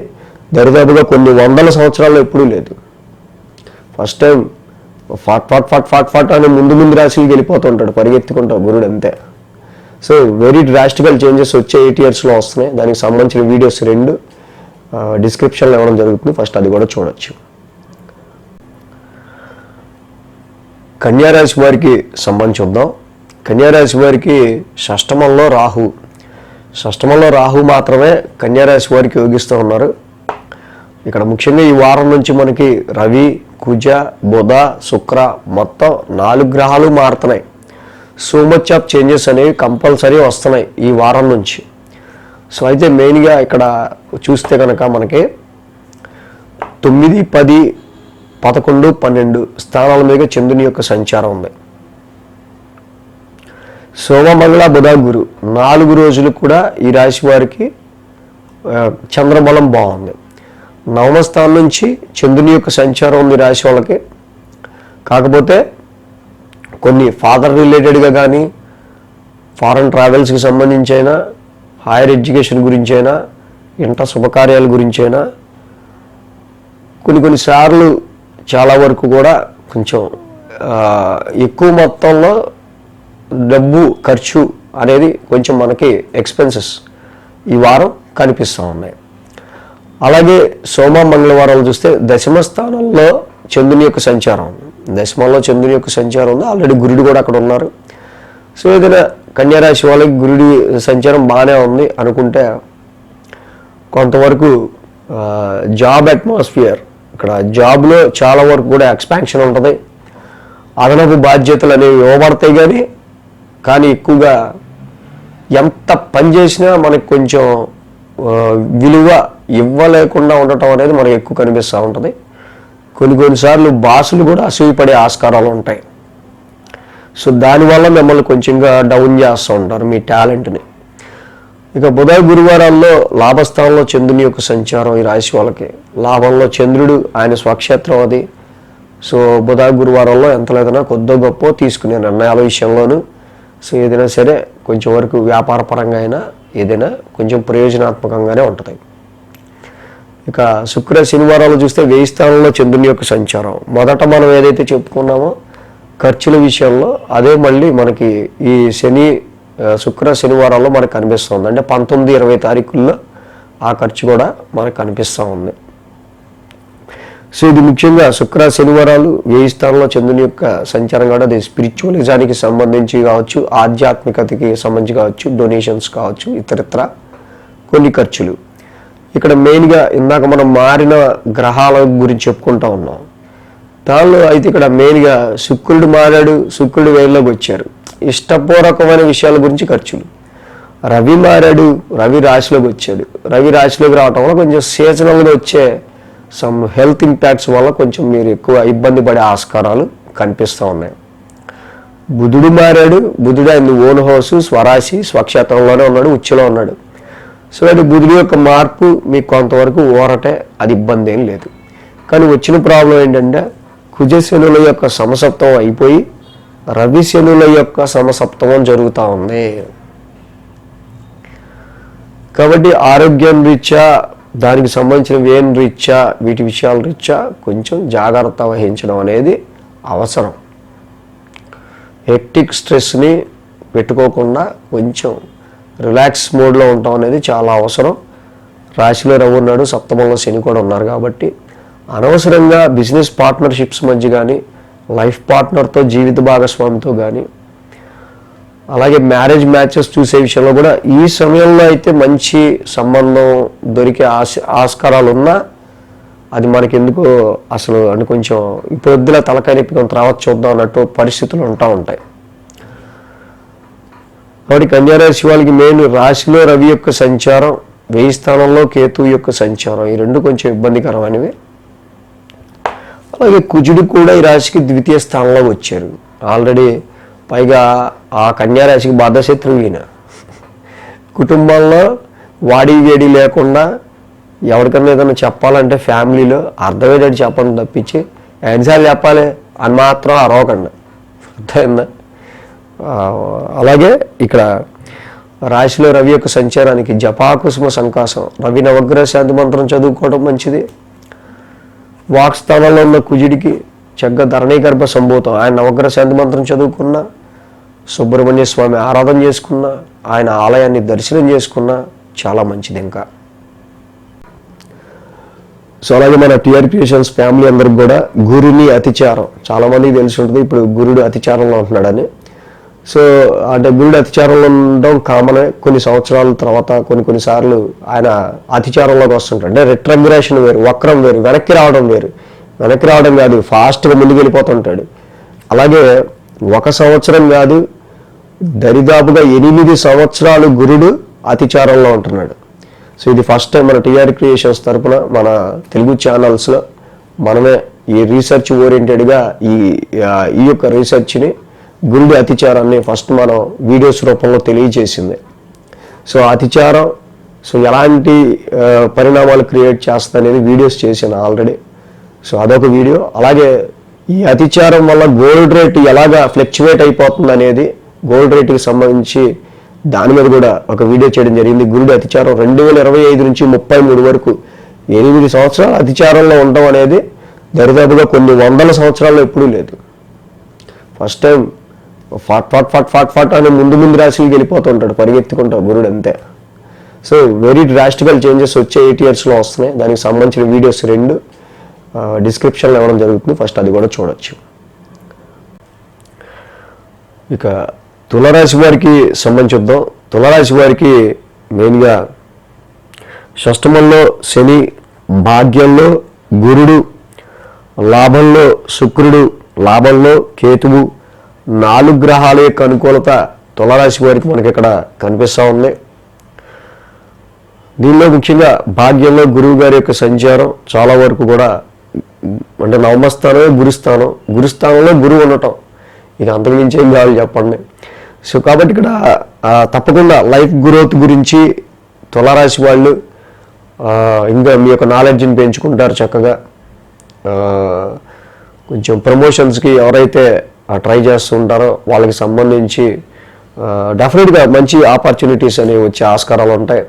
దరిదాపుగా కొన్ని వందల సంవత్సరాల్లో ఎప్పుడూ లేదు. ఫస్ట్ టైం ఫాట్ అని ముందు రాశికి వెళ్ళిపోతుంటాడు, పరిగెత్తుకుంటా గురుడు అంతే. సో వెరీ డ్రాస్టికల్ చేంజెస్ వచ్చే 8 yearsలో వస్తున్నాయి. దానికి సంబంధించిన వీడియోస్ 2 డిస్క్రిప్షన్లో ఇవ్వడం జరుగుతుంది, ఫస్ట్ అది కూడా చూడొచ్చు. కన్యారాశి వారికి సంబంధించి చూద్దాం. కన్యారాశి వారికి షష్టమంలో రాహు మాత్రమే కన్యారాశి వారికి యోగిస్తూ ఉన్నారు. ఇక్కడ ముఖ్యంగా ఈ వారం నుంచి మనకి రవి, కుజ, బుధ, శుక్ర మొత్తం 4 గ్రహాలు మారుతున్నాయి. సో మచ్ ఆఫ్ చేంజెస్ అనేవి కంపల్సరీ వస్తున్నాయి ఈ వారం నుంచి. సో అయితే మెయిన్గా ఇక్కడ చూస్తే కనుక మనకి 9, 10, 11, 12 స్థానాల మీద చంద్రుని యొక్క సంచారం ఉంది. సోమ, మంగళ, బుధ, గురు 4 రోజులు కూడా ఈ రాశి వారికి చంద్రబలం బాగుంది. 9వ స్థానం నుంచి చంద్రుని యొక్క సంచారం ఉంది రాశి వాళ్ళకి. కాకపోతే కొన్ని ఫాదర్ రిలేటెడ్గా కానీ, ఫారెన్ ట్రావెల్స్కి సంబంధించి అయినా, హైయర్ ఎడ్యుకేషన్ గురించి అయినా, ఇంట శుభకార్యాల గురించి అయినా కొన్నిసార్లు చాలా వరకు కూడా కొంచెం ఎక్కువ మొత్తంలో డబ్బు ఖర్చు అనేది కొంచెం మనకి ఎక్స్పెన్సెస్ ఈ వారం కనిపిస్తూ ఉన్నాయి. అలాగే సోమ, మంగళవారాలు చూస్తే దశమ స్థానంలో చంద్రుని యొక్క సంచారం ఉంది. దశమంలో చంద్రుని యొక్క సంచారం ఉంది, ఆల్రెడీ గురుడు కూడా అక్కడ ఉన్నారు. సో ఏదైనా కన్యారాశి వాళ్ళకి గురుడి సంచారం బాగానే ఉంది అనుకుంటే కొంతవరకు జాబ్ అట్మాస్ఫియర్, ఇక్కడ జాబ్లో చాలా వరకు కూడా ఎక్స్పాన్షన్ ఉంటుంది. అదనపు బాధ్యతలు అనేవి ఇవ్వబడతాయి. కానీ ఎక్కువగా ఎంత పని చేసినా మనకు కొంచెం విలువ ఇవ్వలేకుండా ఉండటం అనేది మనకు ఎక్కువ కనిపిస్తూ ఉంటుంది. కొన్నిసార్లు బాసులు కూడా అసూయపడే ఆస్కారాలు ఉంటాయి. సో దానివల్ల మిమ్మల్ని కొంచెంగా డౌన్ చేస్తూ ఉంటారు మీ టాలెంట్ని. ఇక బుధ, గురువారాల్లో లాభస్థానంలో చంద్రుని యొక్క సంచారం ఈ రాశి వాళ్ళకి. లాభంలో చంద్రుడు, ఆయన స్వక్షేత్రం అది. సో బుధ, గురువారంలో ఎంత లేదన్నా కొద్దో గొప్ప తీసుకునే నిర్ణయాల విషయంలోనూ సో ఏదైనా సరే కొంచెం వరకు వ్యాపార పరంగా అయినా ఏదైనా కొంచెం ప్రయోజనాత్మకంగానే ఉంటుంది. ఇక శుక్ర, శనివారాలు చూస్తే 1000 స్థానంలో చంద్రుని యొక్క సంచారం. మొదట మనం ఏదైతే చెప్పుకున్నామో ఖర్చుల విషయంలో అదే మళ్ళీ మనకి ఈ శుక్ర, శనివారాల్లో మనకు కనిపిస్తుంది. అంటే 19, 20 తారీఖుల్లో ఆ ఖర్చు కూడా మనకు కనిపిస్తూ ఉంది. సో ఇది ముఖ్యంగా శుక్ర, శనివారాలు 1000 స్థానంలో చంద్రుని యొక్క సంచారం కూడా అది స్పిరిచువలిజానికి సంబంధించి కావచ్చు, ఆధ్యాత్మికతకి సంబంధించి కావచ్చు, డొనేషన్స్ కావచ్చు, ఇతరత్ర కొన్ని ఖర్చులు. ఇక్కడ మెయిన్గా ఇందాక మనం మారిన గ్రహాల గురించి చెప్పుకుంటూ ఉన్నాం. దానిలో అయితే ఇక్కడ మెయిన్గా శుక్రుడు మారాడు, శుక్రుడు వేరులోకి వచ్చారు, ఇష్టపూర్వకమైన విషయాల గురించి ఖర్చులు. రవి మారాడు, రవి రాశిలోకి వచ్చాడు. రవి రాశిలోకి రావటం వల్ల కొంచెం సీజనల్గా వచ్చే సమ్ హెల్త్ ఇంపాక్ట్స్ వల్ల కొంచెం మీరు ఎక్కువ ఇబ్బంది పడే ఆస్కారాలు కనిపిస్తూ ఉన్నాయి. బుధుడు మారాడు, బుధుడు ఆయన ఓన్ హౌస్, స్వరాశి, స్వక్షేత్రంలోనే ఉన్నాడు, ఉచ్చులో ఉన్నాడు. సో అది బుధుడు యొక్క మార్పు మీకు కొంతవరకు ఊరటే, అది ఇబ్బంది ఏం లేదు. కానీ వచ్చిన ప్రాబ్లం ఏంటంటే కుజశనుల యొక్క సమసప్తం అయిపోయి రవి శనుల యొక్క సమసప్తమం జరుగుతూ ఉంది. కాబట్టి ఆరోగ్యం రీత్యా, దానికి సంబంధించిన వేన్ రీత్యా, వీటి విషయాల రీత్యా కొంచెం జాగ్రత్త వహించడం అనేది అవసరం. హెక్టిక్ స్ట్రెస్ని పెట్టుకోకుండా కొంచెం రిలాక్స్ మోడ్లో ఉండటం అనేది చాలా అవసరం. రాశిలో రవి ఉన్నాడు, సప్తమంలో శని కూడా ఉన్నారు కాబట్టి అనవసరంగా బిజినెస్ పార్ట్నర్షిప్స్ మధ్య కానీ, లైఫ్ పార్ట్నర్తో, జీవిత భాగస్వామితో కానీ, అలాగే మ్యారేజ్ మ్యాచెస్ చూసే విషయంలో కూడా ఈ సమయంలో అయితే మంచి సంబంధం దొరికే ఆస్కారాలు ఉన్నా అది మనకి ఎందుకు అసలు అని కొంచెం ఇప్పుడు వద్దులా తలకాయ నొప్పి కొంత రావచ్చు చూద్దాం అన్నట్టు పరిస్థితులు ఉంటాయి. కాబట్టి కన్యారాశి వాళ్ళకి మెయిన్ రాశిలో రవి యొక్క సంచారం, 1000 స్థానంలో కేతువు యొక్క సంచారం, ఈ రెండు కొంచెం ఇబ్బందికరమైనవి. అలాగే కుజుడు కూడా ఈ రాశికి ద్వితీయ స్థానంలో వచ్చారు ఆల్రెడీ. పైగా ఆ కన్యారాశికి బాధశత్రువు ఈయన. కుటుంబంలో వాడి వేడి లేకుండా ఎవరికన్నా ఏదైనా చెప్పాలంటే ఫ్యామిలీలో అర్థమయ్యేటట్టు చెప్పండి తప్పించి ఎన్నిసార్లు చెప్పాలి అని మాత్రం అరవకండి, అర్థమైందా? అలాగే ఇక్కడ రాశిలో రవి యొక్క సంచారానికి జపాకుసుమ సంకాసం, రవి నవగ్రహ శాంతి మంత్రం చదువుకోవడం మంచిది. వాక్ స్థానంలో ఉన్న కుజుడికి చక్కగా ధరణీగర్భ సంభూతం, ఆయన నవగ్రహ శాంతి మంత్రం చదువుకున్నా, సుబ్రహ్మణ్య స్వామి ఆరాధన చేసుకున్నా, ఆయన ఆలయాన్ని దర్శనం చేసుకున్నా చాలా మంచిది. ఇంకా సో అలాగే మన టీఆర్ క్రియేషన్స్ ఫ్యామిలీ అందరికి కూడా గురుని అతిచారం, చాలామందికి తెలిసి ఉంటుంది ఇప్పుడు గురుడు అతిచారంలో ఉంటున్నాడని. సో అంటే గురుడు అతిచారంలో ఉండడం కామనే. కొన్ని సంవత్సరాల తర్వాత కొన్నిసార్లు ఆయన అతిచారంలోకి వస్తుంటాడు. అంటే రిట్రగ్రేషన్ వేరు, వక్రం వేరు, వెనక్కి రావడం కాదు, ఫాస్ట్గా ముందుకు వెళ్ళిపోతుంటాడు. అలాగే 1 సంవత్సరం కాదు, దరిదాపుగా 8 సంవత్సరాలు గురుడు అతిచారంలో ఉంటున్నాడు. సో ఇది ఫస్ట్ టైం మన టీఆర్ క్రియేషన్స్ తరపున మన తెలుగు ఛానల్స్లో మనమే ఈ రీసెర్చ్ ఓరియంటెడ్గా ఈ యొక్క రీసెర్చ్ని, గురుడి అతిచారాన్ని ఫస్ట్ మనం వీడియోస్ రూపంలో తెలియజేసింది. సో అతిచారం సో ఎలాంటి పరిణామాలు క్రియేట్ చేస్తుంది అనేది వీడియోస్ చేశాను ఆల్రెడీ. సో అదొక వీడియో. అలాగే ఈ అతిచారం వల్ల గోల్డ్ రేట్ ఎలాగా ఫ్లక్చువేట్ అయిపోతుంది అనేది, గోల్డ్ రేట్కి సంబంధించి దాని మీద కూడా ఒక వీడియో చేయడం జరిగింది. గురుడి అతిచారం 2025 నుంచి 33 వరకు 8 సంవత్సరాలు అతిచారంలో ఉండడం అనేది దరిదాపుగా కొన్ని వందల సంవత్సరాల్లో ఎప్పుడూ లేదు. ఫస్ట్ టైం ఫాట్ అని ముందు రాశికి వెళ్ళిపోతూ ఉంటాడు, పరిగెత్తుకుంటా గురుడు అంతే. సో వెరీ డ్రాస్టికల్ చేంజెస్ వచ్చే 8 yearsలో వస్తున్నాయి. దానికి సంబంధించిన వీడియోస్ 2 డిస్క్రిప్షన్లో ఇవ్వడం జరుగుతుంది, ఫస్ట్ అది కూడా చూడొచ్చు. ఇక తులారాశి వారికి సంబంధించుద్దాం. తులారాశి వారికి మెయిన్గా షష్టమంలో శని, భాగ్యంలో గురుడు, లాభంలో శుక్రుడు, లాభంలో కేతువు, 4 గ్రహాల యొక్క అనుకూలత తులారాశి వారికి మనకి ఇక్కడ కనిపిస్తూ ఉంది. దీనిలో ముఖ్యంగా భాగ్యంలో గురువు గారి యొక్క సంచారం చాలా వరకు కూడా అంటే నవమస్థానమే గురుస్థానంలో గురువు ఉండటం, ఇక అంతకుమించి ఏం కావాలి చెప్పండి. సో కాబట్టి ఇక్కడ తప్పకుండా లైఫ్ గ్రోత్ గురించి తులారాశి వాళ్ళు ఇంకా మీ యొక్క నాలెడ్జ్ని పెంచుకుంటారు చక్కగా. కొంచెం ప్రమోషన్స్కి ఎవరైతే ట్రై చేస్తూ ఉంటారో వాళ్ళకి సంబంధించి డెఫినెట్గా మంచి ఆపర్చునిటీస్ అనేవి వచ్చే ఆస్కారాలు ఉంటాయి.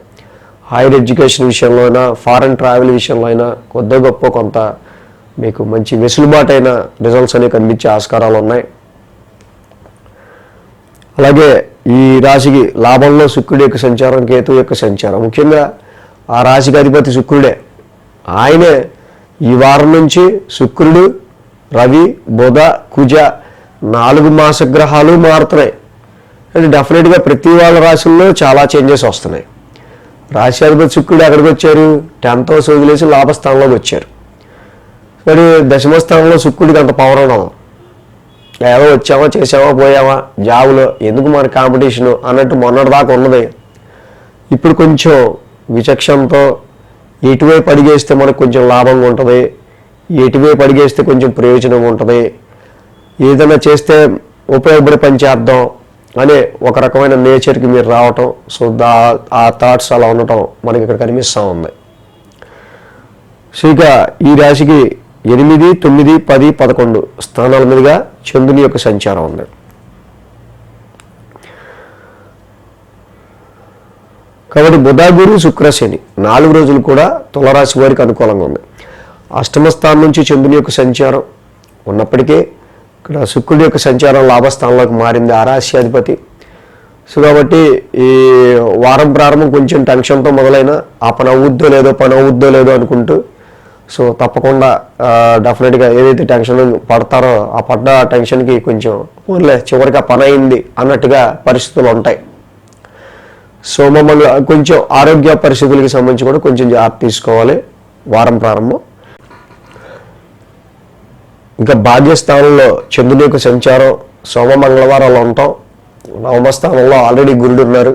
హైయర్ ఎడ్యుకేషన్ విషయంలో అయినా, ఫారెన్ ట్రావెల్ విషయంలో అయినా కొద్ది గొప్ప కొంత మీకు మంచి వెసులుబాటైన రిజల్ట్స్ అనేవి కనిపించే ఆస్కారాలు ఉన్నాయి. అలాగే ఈ రాశికి లాభంలో శుక్రుడి యొక్క సంచారం, కేతు యొక్క సంచారం, ముఖ్యంగా ఆ రాశికి అధిపతి శుక్రుడే. ఆయనే ఈ వారం నుంచి శుక్రుడు, రవి, బుధ, కుజ 4 మాస గ్రహాలు మారుతున్నాయి. అంటే డెఫినెట్గా ప్రతి వాళ్ళ రాశుల్లో చాలా చేంజెస్ వస్తున్నాయి. రాశి అధిపతి శుక్రుడు ఎక్కడికి వచ్చారు? 10th house వదిలేసి లాభస్థానంలోకి వచ్చారు. మరి దశమ స్థానంలో శుక్రుడికి అంత పవర్ ఉండదు. ఏదో వచ్చామా, చేసామా, పోయామా, జాబులో ఎందుకు మన కాంపిటీషను అన్నట్టు మొన్నటిదాకా ఉన్నది. ఇప్పుడు కొంచెం విచక్షణతో ఎటువైపు అడిగేస్తే మనకు కొంచెం లాభంగా ఉంటుంది, ఎటువైపు అడిగేస్తే కొంచెం ప్రయోజనం ఉంటుంది, ఏదైనా చేస్తే ఉపయోగపడే పని చేద్దాం అనే ఒక రకమైన నేచర్కి మీరు రావటం. సో ఆ థాట్స్ అలా ఉండటం మనకి ఇక్కడ కనిపిస్తూ ఉంది. సో ఇక ఈ రాశికి 8, 9, 10, 11 స్థానాల మీదుగా చంద్రుని యొక్క సంచారం ఉంది. కాబట్టి బుధ గురు శుక్ర శని 4 రోజులు కూడా తులారాశి వారికి అనుకూలంగా ఉంది. అష్టమ స్థానం నుంచి చంద్రుని యొక్క సంచారం ఉన్నప్పటికీ ఇక్కడ శుక్రుడి యొక్క సంచారం లాభస్థానంలోకి మారింది, ఆ రాశి అధిపతి. సో కాబట్టి ఈ వారం ప్రారంభం కొంచెం టెన్షన్తో మొదలైన ఆ పని అవుద్దో లేదో అనుకుంటూ సో తప్పకుండా డెఫినెట్గా ఏదైతే టెన్షన్ పడతారో ఆ పడ్డ టెన్షన్కి కొంచెం చివరికి ఆ పని అయింది అన్నట్టుగా పరిస్థితులు ఉంటాయి. సో మమ్మల్ని కొంచెం ఆరోగ్య పరిస్థితులకి సంబంధించి కూడా కొంచెం జాగ్రత్త తీసుకోవాలి వారం ప్రారంభం. ఇంకా భాగ్యస్థానంలో చంద్రుని యొక్క సంచారం సోమ మంగళవారాలు ఉంటాం. నవమ స్థానంలో ఆల్రెడీ గురుడు ఉన్నారు.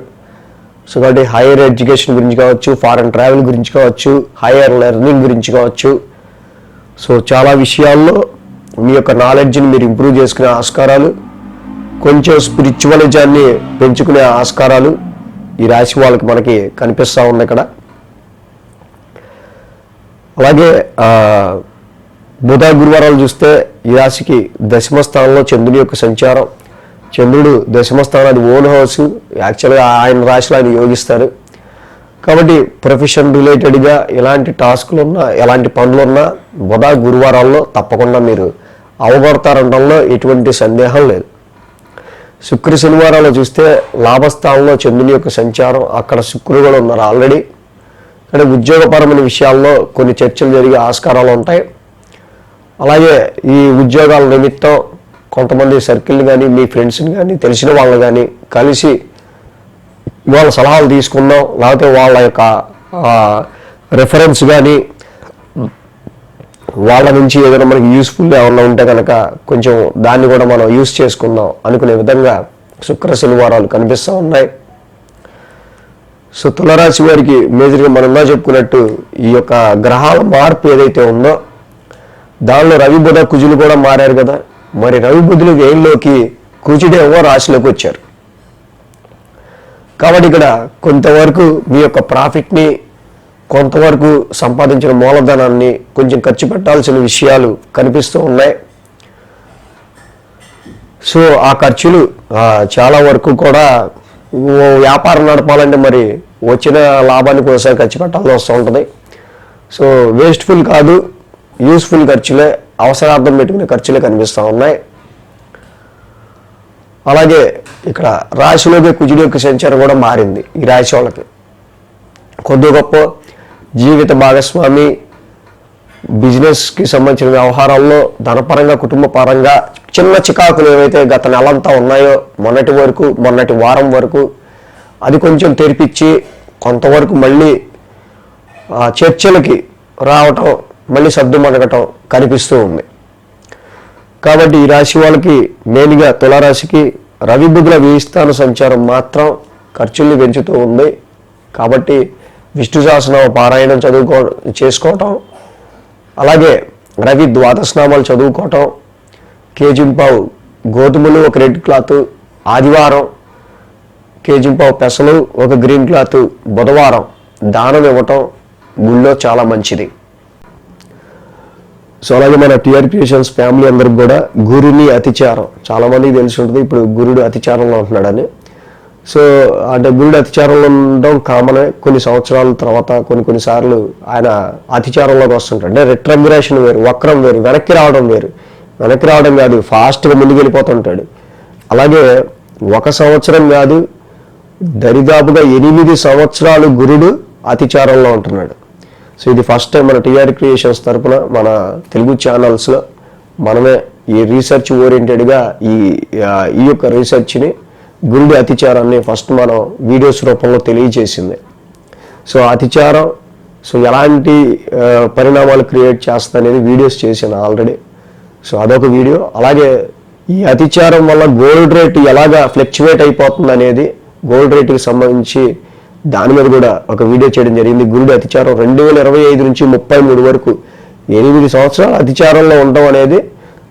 సో కాబట్టి హైయర్ ఎడ్యుకేషన్ గురించి కావచ్చు, ఫారెన్ ట్రావెల్ గురించి కావచ్చు, హైయర్ లెర్నింగ్ గురించి కావచ్చు, సో చాలా విషయాల్లో మీ యొక్క నాలెడ్జ్ని మీరు ఇంప్రూవ్ చేసుకునే ఆస్కారాలు, కొంచెం స్పిరిచువలిజాన్ని పెంచుకునే ఆస్కారాలు ఈ రాశి వాళ్ళకి మనకి కనిపిస్తూ ఉంది ఇక్కడ. అలాగే బుధ గురువారాలు చూస్తే ఈ రాశికి దశమ స్థానంలో చంద్రుని యొక్క సంచారం. చంద్రుడు దశమ స్థానం, అది ఓన్ హౌస్. యాక్చువల్గా ఆయన రాశిలో ఆయన యోగిస్తారు. కాబట్టి ప్రొఫెషన్ రిలేటెడ్గా ఎలాంటి టాస్కులు ఉన్నా, ఎలాంటి పనులున్నా బుధ గురువారాల్లో తప్పకుండా మీరు అవగొడతారనడంలో ఎటువంటి సందేహం లేదు. శుక్ర శనివారాలు చూస్తే లాభస్థానంలో చంద్రుని యొక్క సంచారం, అక్కడ శుక్రుడు కూడా ఉన్నారు ఆల్రెడీ. ఇక్కడ ఉద్యోగపరమైన విషయాల్లో కొన్ని చర్చలు జరిగే ఆస్కారాలు ఉంటాయి. అలాగే ఈ ఉద్యోగాల నిమిత్తం కొంతమంది సర్కిల్ని కానీ, మీ ఫ్రెండ్స్ని కానీ, తెలిసిన వాళ్ళు కానీ కలిసి వాళ్ళ సలహాలు తీసుకుందాం, లేకపోతే వాళ్ళ యొక్క రెఫరెన్స్ కానీ వాళ్ళ నుంచి ఏదైనా మనకి యూస్ఫుల్ ఏమన్నా ఉంటే కనుక కొంచెం దాన్ని కూడా మనం యూస్ చేసుకుందాం అనుకునే విధంగా శుక్ర శనివారాలు కనిపిస్తూ ఉన్నాయి. సో తులారాశి వారికి మేజర్గా మనన్నా చెప్పుకున్నట్టు ఈ యొక్క గ్రహాల మార్పు ఏదైతే ఉందో దానిలో రవి బుధ కుజులు కూడా మారారు కదా. మరి రవి బుధులు వేయిల్లోకి, కుజుడేమో రాశిలోకి వచ్చారు. కాబట్టి ఇక్కడ కొంతవరకు మీ యొక్క ప్రాఫిట్ని, కొంతవరకు సంపాదించిన మూలధనాన్ని కొంచెం ఖర్చు పెట్టాల్సిన విషయాలు కనిపిస్తూ ఉన్నాయి. సో ఆ ఖర్చులు చాలా వరకు కూడా వ్యాపారం నడపాలంటే మరి వచ్చిన లాభానికి ఒకసారి ఖర్చు పెట్టాల్సి వస్తూ ఉంటుంది. సో వేస్ట్ఫుల్ కాదు, యూస్ఫుల్ ఖర్చులే, అవసరార్థం పెట్టుకునే ఖర్చులే కనిపిస్తూ ఉన్నాయి. అలాగే ఇక్కడ రాశిలోకి కుజుడి యొక్క సంచారం కూడా మారింది. ఈ రాశి వాళ్ళకి కొద్ది గొప్ప జీవిత భాగస్వామి, బిజినెస్కి సంబంధించిన వ్యవహారాల్లో ధనపరంగా, కుటుంబ పరంగా చిన్న చికాకులు ఏవైతే గత నెలంతా ఉన్నాయో మొన్నటి వారం వరకు అది కొంచెం తెరిపించి కొంతవరకు మళ్ళీ చర్చలకి రావటం, మళ్ళీ సర్దుమణగటం కనిపిస్తూ ఉంది. కాబట్టి ఈ రాశి వాళ్ళకి మెయిన్గా తులారాశికి రవి బుధుల వ్యయస్థాన సంచారం మాత్రం ఖర్చుల్ని పెంచుతూ ఉంది. కాబట్టి విష్ణు సహస్రనామ పారాయణం చేసుకోవటం, అలాగే రవి ద్వాదశనామాలు చదువుకోవటం, కేజింపావు గోధుమలు ఒక రెడ్ క్లాత్ ఆదివారం, కేజింపావు పెసలు ఒక గ్రీన్ క్లాత్ బుధవారం దానం ఇవ్వటం గుళ్ళో చాలా మంచిది. సో అలాగే మన టీఆర్ క్రియేషన్స్ ఫ్యామిలీ అందరికి కూడా గురుని అతిచారం చాలామందికి తెలిసి ఉంటుంది. ఇప్పుడు గురుడు అతిచారంలో ఉంటున్నాడని. సో అంటే గురుడు అతిచారంలో ఉండడం కామనే. కొన్ని సంవత్సరాల తర్వాత కొన్నిసార్లు ఆయన అతిచారంలోకి వస్తుంటాడు. అంటే రిట్రగ్రేషన్ వేరు, వక్రం వేరు, వెనక్కి రావడం వేరు. వెనక్కి రావడం కాదు, ఫాస్ట్గా ముందుకు వెళ్ళిపోతుంటాడు. అలాగే 1 సంవత్సరం కాదు, దరిదాపుగా 8 సంవత్సరాలు గురుడు అతిచారంలో ఉంటున్నాడు. సో ఇది ఫస్ట్ టైం మన టీఆర్ క్రియేషన్స్ తరఫున మన తెలుగు ఛానల్స్లో మనమే ఈ రీసెర్చ్ ఓరియంటెడ్గా ఈ యొక్క రీసెర్చ్ని, గురుడి అతిచారాన్ని ఫస్ట్ మనం వీడియోస్ రూపంలో తెలియజేసింది. సో అతిచారం సో ఎలాంటి పరిణామాలు క్రియేట్ చేస్తా అనేది వీడియోస్ చేశాను ఆల్రెడీ. సో అదొక వీడియో. అలాగే ఈ అతిచారం వల్ల గోల్డ్ రేట్ ఎలాగా ఫ్లక్చువేట్ అయిపోతుంది అనేది, గోల్డ్ రేట్కి సంబంధించి దాని మీద కూడా ఒక వీడియో చేయడం జరిగింది. గురుడి అతిచారం 2025 నుంచి 33 వరకు 8 సంవత్సరాలు అతిచారంలో ఉండడం అనేది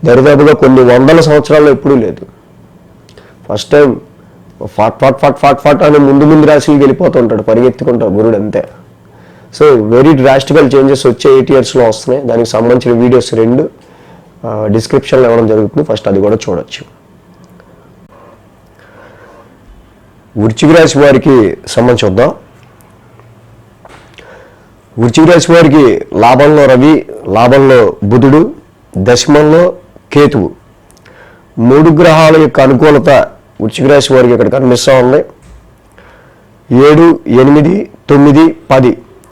దరిదాపుగా కొన్ని వందల సంవత్సరాల్లో ఎప్పుడూ లేదు. ఫస్ట్ టైం ఫాట్ అని ముందు రాశికి వెళ్ళిపోతుంటాడు, పరిగెత్తుకుంటాడు గురుడు అంతే. సో వెరీ డ్రాస్టికల్ చేంజెస్ వచ్చే 8 yearsలో వస్తున్నాయి. దానికి సంబంధించిన వీడియోస్ 2 డిస్క్రిప్షన్లో ఇవ్వడం జరుగుతుంది. ఫస్ట్ అది కూడా చూడొచ్చు. వృశ్చిక రాశి వారికి సంబంధించి చూద్దాం. వృశ్చిక రాశి వారికి లాభంలో రవి, లాభంలో బుధుడు, దశమంలో కేతువు, 3 గ్రహాల యొక్క అనుకూలత వృశ్చిక రాశి వారికి ఇక్కడ కనిపిస్తూ ఉంది. 7, 8, 9, 10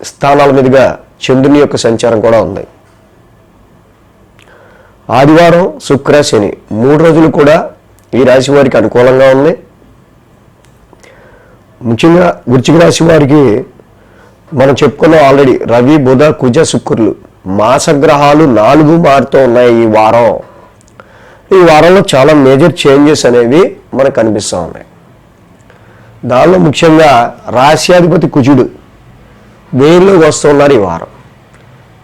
స్థానాల మీదుగా చంద్రుని యొక్క సంచారం కూడా ఉంది. ఆదివారం, శుక్ర, శని 3 రోజులు కూడా ఈ రాశి వారికి అనుకూలంగా ఉంది. ముఖ్యంగా వృశ్చిక రాశి వారికి మనం చెప్పుకున్నాం ఆల్రెడీ, రవి, బుధ, కుజ, శుక్రులు మాసగ్రహాలు 4 మారుతూ ఉన్నాయి ఈ వారం. ఈ వారంలో చాలా మేజర్ చేంజెస్ అనేవి మనకు కనిపిస్తూ ఉన్నాయి. దానిలో ముఖ్యంగా రాశ్యాధిపతి కుజుడు వేరులోకి వస్తున్నారు ఈ వారం.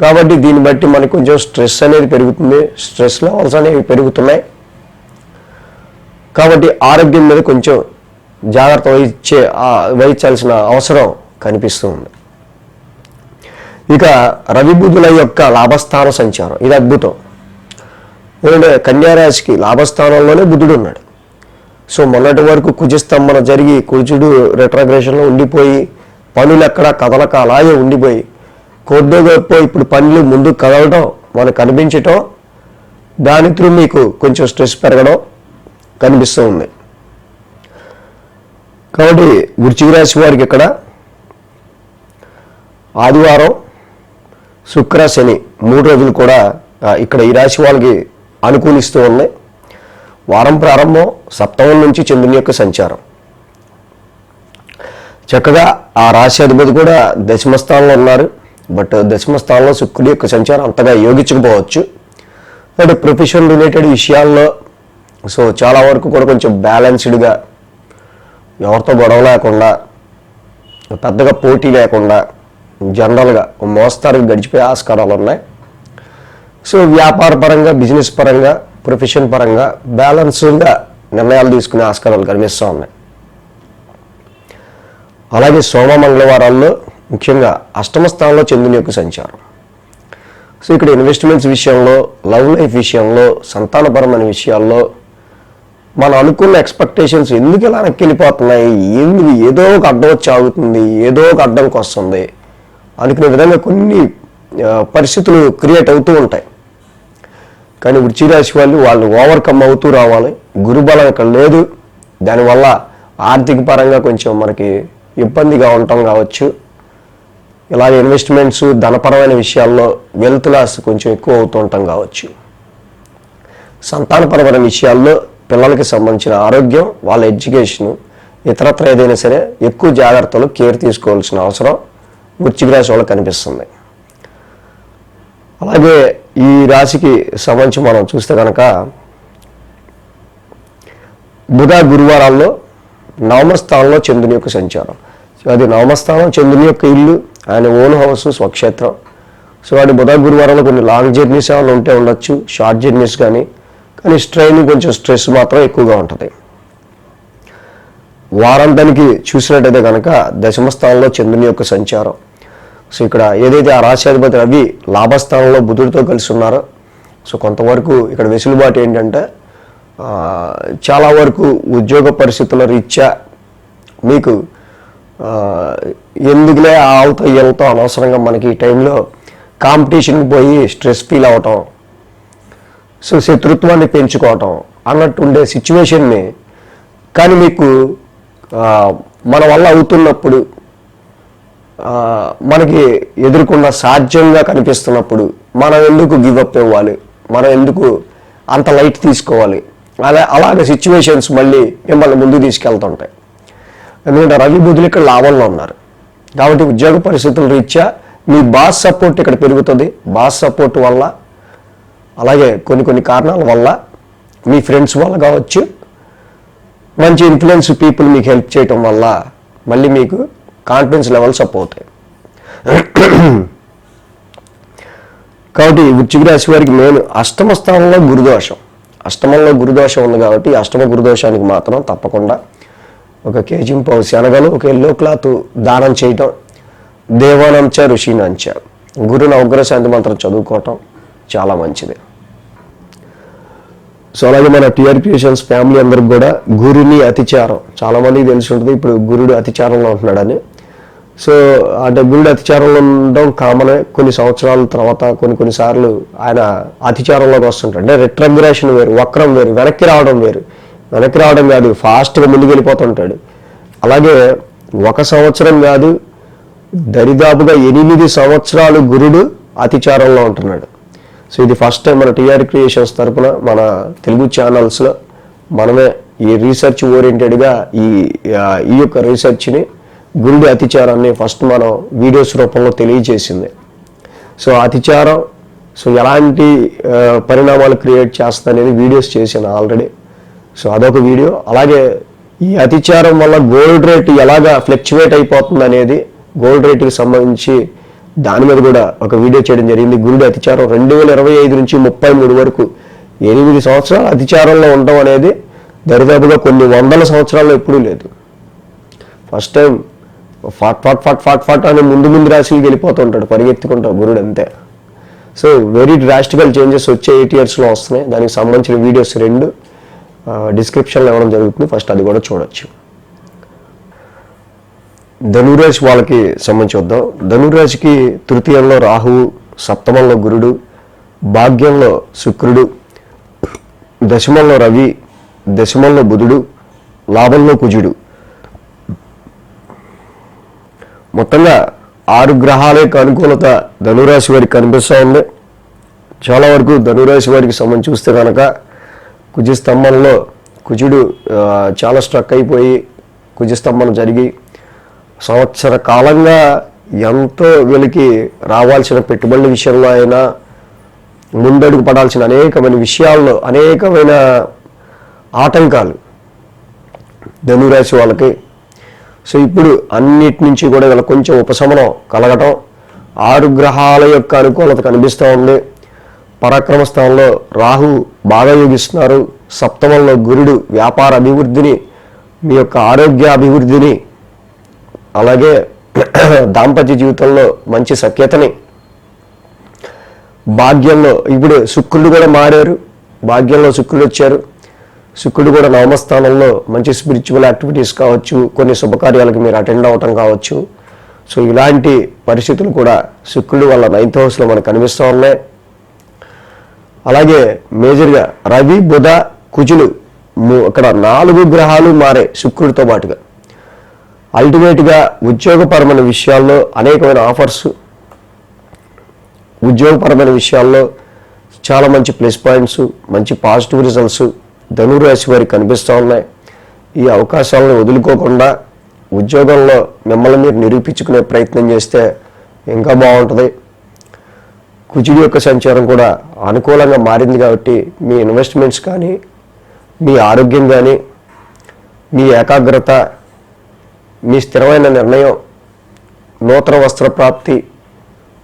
కాబట్టి దీన్ని బట్టి మనకు కొంచెం స్ట్రెస్ అనేది పెరుగుతుంది, స్ట్రెస్ లెవెల్స్ అనేవి పెరుగుతున్నాయి. కాబట్టి ఆరోగ్యం మీద కొంచెం జాగ్రత్త వహించాల్సిన అవసరం కనిపిస్తుంది. ఇక రవి బుధుల యొక్క లాభస్థాన సంచారం ఇది అద్భుతం. ఎందుకంటే కన్యారాశికి లాభస్థానంలోనే బుధుడు ఉన్నాడు. సో మొన్నటి వరకు కుజస్తంభన జరిగి కుజుడు రెట్రోగ్రెషన్లో ఉండిపోయి పనులు ఎక్కడ కదలక అలాగే ఉండిపోయి కొద్దిగా ఇప్పుడు పనులు ముందు కదలడం మనకు కనిపించటం, దాని త్రూ మీకు కొంచెం స్ట్రెస్ పెరగడం కనిపిస్తూ ఉంది. కాబట్టి వృశ్చిక రాశి వారికి ఇక్కడ ఆదివారం, శుక్ర, శని 3 రోజులు కూడా ఇక్కడ ఈ రాశి వాళ్ళకి అనుకూలిస్తూ ఉన్నాయి. వారం ప్రారంభం సప్తమం నుంచి చంద్రుని యొక్క సంచారం. చక్కగా ఆ రాశి అధిపతి కూడా దశమ స్థానంలో ఉన్నారు. బట్ దశమ స్థానంలో శుక్రుడి యొక్క సంచారం అంతగా యోగించకపోవచ్చు. బట్ ప్రొఫెషన్ రిలేటెడ్ విషయాల్లో సో చాలా వరకు కూడా కొంచెం బ్యాలెన్స్డ్గా, ఎవరితో గొడవ లేకుండా, పెద్దగా పోటీ లేకుండా జనరల్గా మోస్తారుగా గడిచిపోయే ఆస్కారాలు ఉన్నాయి. సో వ్యాపార పరంగా, బిజినెస్ పరంగా, ప్రొఫెషన్ పరంగా బ్యాలెన్స్డ్గా నిర్ణయాలు తీసుకునే ఆస్కారాలు కనిపిస్తూ ఉన్నాయి. అలాగే సోమ మంగళవారాల్లో ముఖ్యంగా అష్టమ స్థానంలో చంద్రుని యొక్క సంచారం. సో ఇక్కడ ఇన్వెస్ట్మెంట్స్ విషయంలో, లవ్ లైఫ్ విషయంలో, సంతానపరమైన విషయాల్లో మనం అనుకున్న ఎక్స్పెక్టేషన్స్ ఎందుకు ఇలా వెళ్ళిపోతున్నాయి, ఏదో ఒక అడ్డం వచ్చి ఆగుతుంది, ఏదో ఒక అడ్డంకి వస్తుంది అనుకునే విధంగా కొన్ని పరిస్థితులు క్రియేట్ అవుతూ ఉంటాయి. కానీ వృశ్చిక రాశి వాళ్ళు ఓవర్కమ్ అవుతూ రావాలి. గురుబలం ఇక్కడ లేదు, దానివల్ల ఆర్థిక పరంగా కొంచెం మనకి ఇబ్బందిగా ఉండటం కావచ్చు. ఇలాగే ఇన్వెస్ట్మెంట్స్, ధనపరమైన విషయాల్లో వెల్త్ లాస్ కొంచెం ఎక్కువ అవుతూ ఉండటం కావచ్చు. సంతానపరమైన విషయాల్లో పిల్లలకి సంబంధించిన ఆరోగ్యం, వాళ్ళ ఎడ్యుకేషను, ఇతరత్ర ఏదైనా సరే ఎక్కువ జాగ్రత్తలు, కేర్ తీసుకోవాల్సిన అవసరం వృశ్చిక రాశి వాళ్ళకి కనిపిస్తుంది. అలాగే ఈ రాశికి సంబంధించి మనం చూస్తే కనుక బుధ, గురువారాల్లో నవమ స్థానంలో చంద్రుని యొక్క సంచారం. సో అది నవమ స్థానం చంద్రుని యొక్క ఇల్లు, ఆయన ఓన్ హౌస్, స్వక్షేత్రం. సో వాటి బుధ, గురువారంలో కొన్ని లాంగ్ జర్నీస్ ఏమైనా ఉంటే ఉండొచ్చు, షార్ట్ జర్నీస్ కానీ స్ట్రెయిన్, కొంచెం స్ట్రెస్ మాత్రం ఎక్కువగా ఉంటుంది. వారాంతానికి చూసినట్టయితే కనుక దశమ స్థానంలో చంద్రుని యొక్క సంచారం. సో ఇక్కడ ఏదైతే ఆ రాశ్యాధిపతి రవి లాభస్థానంలో బుధుడితో కలిసి ఉన్నారో, సో కొంతవరకు ఇక్కడ వెసులుబాటు ఏంటంటే చాలా వరకు ఉద్యోగ పరిస్థితుల రీత్యా మీకు ఎందుకులే ఆవుతో వెళ్తా అనవసరంగా మనకి ఈ టైంలో కాంపిటీషన్కి పోయి స్ట్రెస్ ఫీల్ అవటం, సో శత్రుత్వాన్ని పెంచుకోవటం అన్నట్టు ఉండే సిచ్యువేషన్ని కానీ మీకు మన వల్ల అవుతున్నప్పుడు, మనకి ఎదుర్కొన్న సాధ్యంగా కనిపిస్తున్నప్పుడు మనం ఎందుకు గివప్ ఇవ్వాలి, మనం ఎందుకు అంత లైట్ తీసుకోవాలి, అలాగే సిచ్యువేషన్స్ మళ్ళీ మిమ్మల్ని ముందుకు తీసుకెళ్తుంటాయి. ఎందుకంటే రవి బుధులు ఇక్కడ లాభంలో ఉన్నారు కాబట్టి ఉద్యోగ పరిస్థితుల రీత్యా మీ బాస్ సపోర్ట్ ఇక్కడ పెరుగుతుంది. బాస్ సపోర్ట్ వల్ల, అలాగే కొన్ని కారణాల వల్ల, మీ ఫ్రెండ్స్ వల్ల కావచ్చు, మంచి ఇన్ఫ్లుయెన్స్ పీపుల్ మీకు హెల్ప్ చేయటం వల్ల మళ్ళీ మీకు కాన్ఫిడెన్స్ లెవెల్స్ అప్ అవుతాయి. కాబట్టి వృశ్చిక రాశి వారికి మెయిన్ అష్టమ స్థానంలో గురుదోషం. అష్టమంలో గురుదోషం ఉంది కాబట్టి అష్టమ గురుదోషానికి మాత్రం తప్పకుండా 1 కేజీ శనగలు, 1 ఎల్లో క్లాత్ దానం చేయటం, దేవానంచ ఋషినంచ గురు నవగ్రహ శాంతి మంత్రం చదువుకోవటం చాలా మంచిది. సో అలాగే మన టీఆర్పీఎస్ ఫ్యామిలీ అందరికి కూడా గురుని అతిచారం, చాలామందికి తెలిసి ఉంటుంది ఇప్పుడు గురుడు అతిచారంలో ఉంటున్నాడని. సో అంటే గురుడు అతిచారంలో ఉండడం కామనే. కొన్ని సంవత్సరాల తర్వాత కొన్నిసార్లు ఆయన అతిచారంలోకి వస్తుంటాడు. అంటే రిట్రగ్రేషన్ వేరు, వక్రం వేరు, వెనక్కి రావడం వేరు. వెనక్కి రావడం కాదు, ఫాస్ట్గా ముందుకు వెళ్ళిపోతుంటాడు. అలాగే 1 సంవత్సరం కాదు, దరిదాపుగా 8 సంవత్సరాలు గురుడు అతిచారంలో ఉంటున్నాడు. సో ఇది ఫస్ట్ టైం మన టీఆర్ క్రియేషన్స్ తరపున మన తెలుగు ఛానల్స్లో మనమే ఈ రీసెర్చ్ ఓరియంటెడ్గా ఈ యొక్క రీసెర్చ్ని, గురుడి అతిచారాన్ని ఫస్ట్ మనం వీడియోస్ రూపంలో తెలియజేసింది. సో అతిచారం ఎలాంటి పరిణామాలు క్రియేట్ చేస్తా అనేది వీడియోస్ చేశాను ఆల్రెడీ. సో అదొక వీడియో. అలాగే ఈ అతిచారం వల్ల గోల్డ్ రేట్ ఎలాగా ఫ్లక్చువేట్ అయిపోతుంది అనేది, గోల్డ్ రేట్కి సంబంధించి దాని మీద కూడా ఒక వీడియో చేయడం జరిగింది. గురుడి అతిచారం 2025 నుంచి 33 వరకు 8 సంవత్సరాలు అతిచారంలో ఉండడం అనేది దరిదాపుగా కొన్ని వందల సంవత్సరాల్లో ఎప్పుడూ లేదు. ఫస్ట్ టైం ఫాట్ అని ముందు రాశికి వెళ్ళిపోతుంటాడు, పరిగెత్తుకుంటాడు గురుడు అంతే. సో వెరీ డ్రాస్టికల్ చేంజెస్ వచ్చే 8 yearsలో వస్తున్నాయి. దానికి సంబంధించిన వీడియోస్ 2 డిస్క్రిప్షన్లో ఇవ్వడం జరుగుతుంది. ఫస్ట్ అది కూడా చూడొచ్చు. ధనురాశి వాళ్ళకి సంబంధించి వద్దాం. ధనురాశికి తృతీయంలో రాహువు, సప్తమంలో గురుడు, భాగ్యంలో శుక్రుడు, దశమంలో రవి, దశమంలో బుధుడు, లాభంలో కుజుడు. మొత్తంగా 6 గ్రహాల యొక్క అనుకూలత ధనురాశి వారికి కనిపిస్తూ ఉంది. చాలా వరకు ధనురాశి వారికి సంబంధించి చూస్తే కనుక కుజస్తంభంలో కుజుడు చాలా స్ట్రక్ అయిపోయి కుజస్తంభం జరిగి సంవత్సర కాలంగా ఎంతో వీళ్ళకి రావాల్సిన పెట్టుబడుల విషయంలో అయినా ముందడుగు పడాల్సిన అనేకమైన విషయాల్లో అనేకమైన ఆటంకాలు ధనురాశి వాళ్ళకి. సో ఇప్పుడు అన్నిటి నుంచి కూడా వీళ్ళ కొంచెం ఉపశమనం కలగటం, 6 గ్రహాల యొక్క అనుకూలత కనిపిస్తూ ఉంది. పరాక్రమ స్థానంలో రాహు బాగా యోగిస్తున్నారు. సప్తమంలో గురుడు వ్యాపార అభివృద్ధిని, మీ యొక్క ఆరోగ్య అభివృద్ధిని, అలాగే దాంపత్య జీవితంలో మంచి సఖ్యతని, భాగ్యంలో ఇప్పుడు శుక్రుడు కూడా మారారు, భాగ్యంలో శుక్రుడు వచ్చారు. శుక్రుడు కూడా నవమస్థానంలో మంచి స్పిరిచువల్ యాక్టివిటీస్ కావచ్చు, కొన్ని శుభకార్యాలకు మీరు అటెండ్ అవ్వటం కావచ్చు. సో ఇలాంటి పరిస్థితులు కూడా శుక్రుడు వల్ల 9th హౌస్లో మనకు కనిపిస్తూ ఉన్నాయి. అలాగే మేజర్గా రవి, బుధ, కుజులు అక్కడ 4 గ్రహాలు మారే శుక్రుడితో పాటుగా. అల్టిమేట్గా ఉద్యోగపరమైన విషయాల్లో అనేకమైన ఆఫర్స్, ఉద్యోగపరమైన విషయాల్లో చాలా మంచి ప్లస్ పాయింట్స్, మంచి పాజిటివ్ రిజల్ట్స్ ధనురాశి వారికి కనిపిస్తూ ఉన్నాయి. ఈ అవకాశాలను వదులుకోకుండా ఉద్యోగంలో మిమ్మల్ని మీరు నిరూపించుకునే ప్రయత్నం చేస్తే ఇంకా బాగుంటుంది. కుజుడి యొక్క సంచారం కూడా అనుకూలంగా మారింది కాబట్టి మీ ఇన్వెస్ట్మెంట్స్ కానీ, మీ ఆరోగ్యం కానీ, మీ ఏకాగ్రత, మీ స్థిరమైన నిర్ణయం, నూతన వస్త్ర ప్రాప్తి,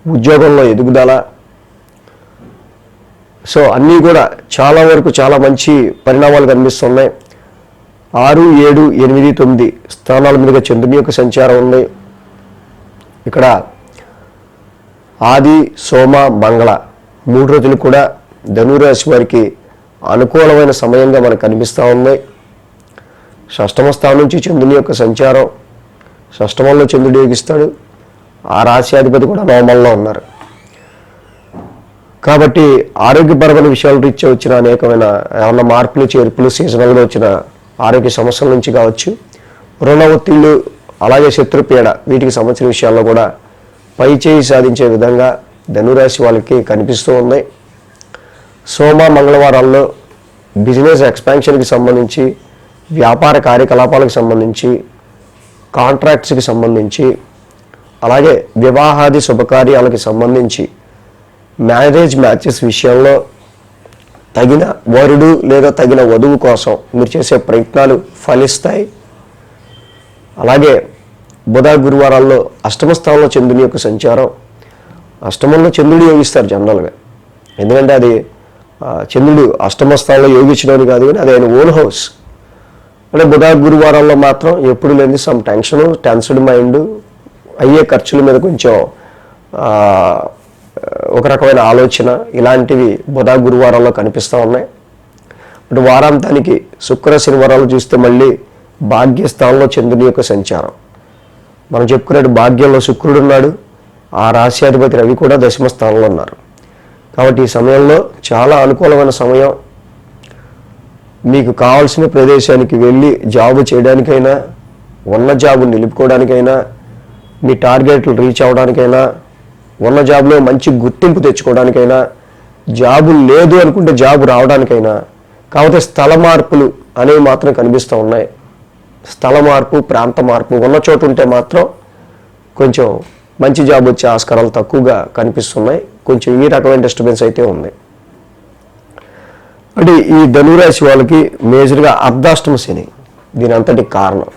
ఉద్యోగంలో ఎదుగుదల, సో అన్నీ కూడా చాలా వరకు చాలా మంచి పరిణామాలు కనిపిస్తున్నాయి. 6, 7, 8, 9 స్థానాల మీదుగా చంద్రుని యొక్క సంచారం ఉంది. ఇక్కడ ఆది, సోమ, మంగళ 3 రోజులు కూడా ధనురాశి వారికి అనుకూలమైన సమయంగా మనకు కనిపిస్తూ ఉంది. షష్టమ స్థానం నుంచి చంద్రుని యొక్క సంచారం, షష్టమంలో చంద్రుడు యోగిస్తాడు. ఆ రాశ్యాధిపతి కూడా నవమంలో ఉన్నారు. కాబట్టి ఆరోగ్యపరమైన విషయాల రీత్యా వచ్చిన అనేకమైన ఏమన్నా మార్పులు, చేర్పులు, సీజనల్గా వచ్చిన ఆరోగ్య సమస్యల నుంచి కావచ్చు, రుణ ఒత్తిళ్లు, అలాగే శత్రుపీడ, వీటికి సంబంధించిన విషయాల్లో కూడా పై చేయి సాధించే విధంగా ధనురాశి వాళ్ళకి కనిపిస్తూ ఉంది. సోమ, మంగళవారాల్లో బిజినెస్ ఎక్స్పాన్షన్కి సంబంధించి, వ్యాపార కార్యకలాపాలకు సంబంధించి, కాంట్రాక్ట్స్కి సంబంధించి, అలాగే వివాహాది శుభకార్యాలకు సంబంధించి, మ్యాచెస్ విషయంలో తగిన వరుడు లేదా తగిన వధువు కోసం మీరు చేసే ప్రయత్నాలు ఫలిస్తాయి. అలాగే బుధ, గురువారాల్లో అష్టమ స్థానంలో చంద్రుని యొక్క సంచారం. అష్టమంలో చంద్రుడు యోగిస్తారు జనరల్గా, ఎందుకంటే అది చంద్రుడు అష్టమ స్థానంలో యోగించడానికి కాదు, కానీ అది ఆయన ఓన్ హౌస్. అంటే బుధ, గురువారాల్లో మాత్రం ఎప్పుడు లేని సమ్ టెన్స్డ్ మైండ్, అయ్యే ఖర్చుల మీద కొంచెం ఒక రకమైన ఆలోచన, ఇలాంటివి బుధ, గురువారాల్లో కనిపిస్తూ ఉన్నాయి. బట్ వారాంతానికి శుక్ర, శనివారాలు చూస్తే మళ్ళీ భాగ్యస్థానంలో చంద్రుని యొక్క సంచారం. మనం చెప్పుకున్నట్టు భాగ్యంలో శుక్రుడు ఉన్నాడు, ఆ రాశ్యాధిపతి రవి కూడా దశమ స్థానంలో ఉన్నారు. కాబట్టి ఈ సమయంలో చాలా అనుకూలమైన సమయం. మీకు కావాల్సిన ప్రదేశానికి వెళ్ళి జాబు చేయడానికైనా, ఉన్న జాబు నిలుపుకోవడానికైనా, మీ టార్గెట్లు రీచ్ అవ్వడానికైనా, ఉన్న జాబ్లో మంచి గుర్తింపు తెచ్చుకోవడానికైనా, జాబు లేదు అనుకుంటే జాబు రావడానికైనా, కాకపోతే స్థల మార్పులు అనేవి మాత్రం కనిపిస్తూ ఉన్నాయి. స్థల మార్పు, ప్రాంత మార్పు ఉన్న చోటు ఉంటే మాత్రం కొంచెం మంచి జాబ్ వచ్చే ఆస్కారాలు తక్కువగా కనిపిస్తున్నాయి. కొంచెం ఈ రకమైన డిస్టర్బెన్స్ అయితే ఉంది. అంటే ఈ ధనురాశి వాళ్ళకి మేజర్గా అర్ధాష్టమ శని దీని అంతటి కారణం.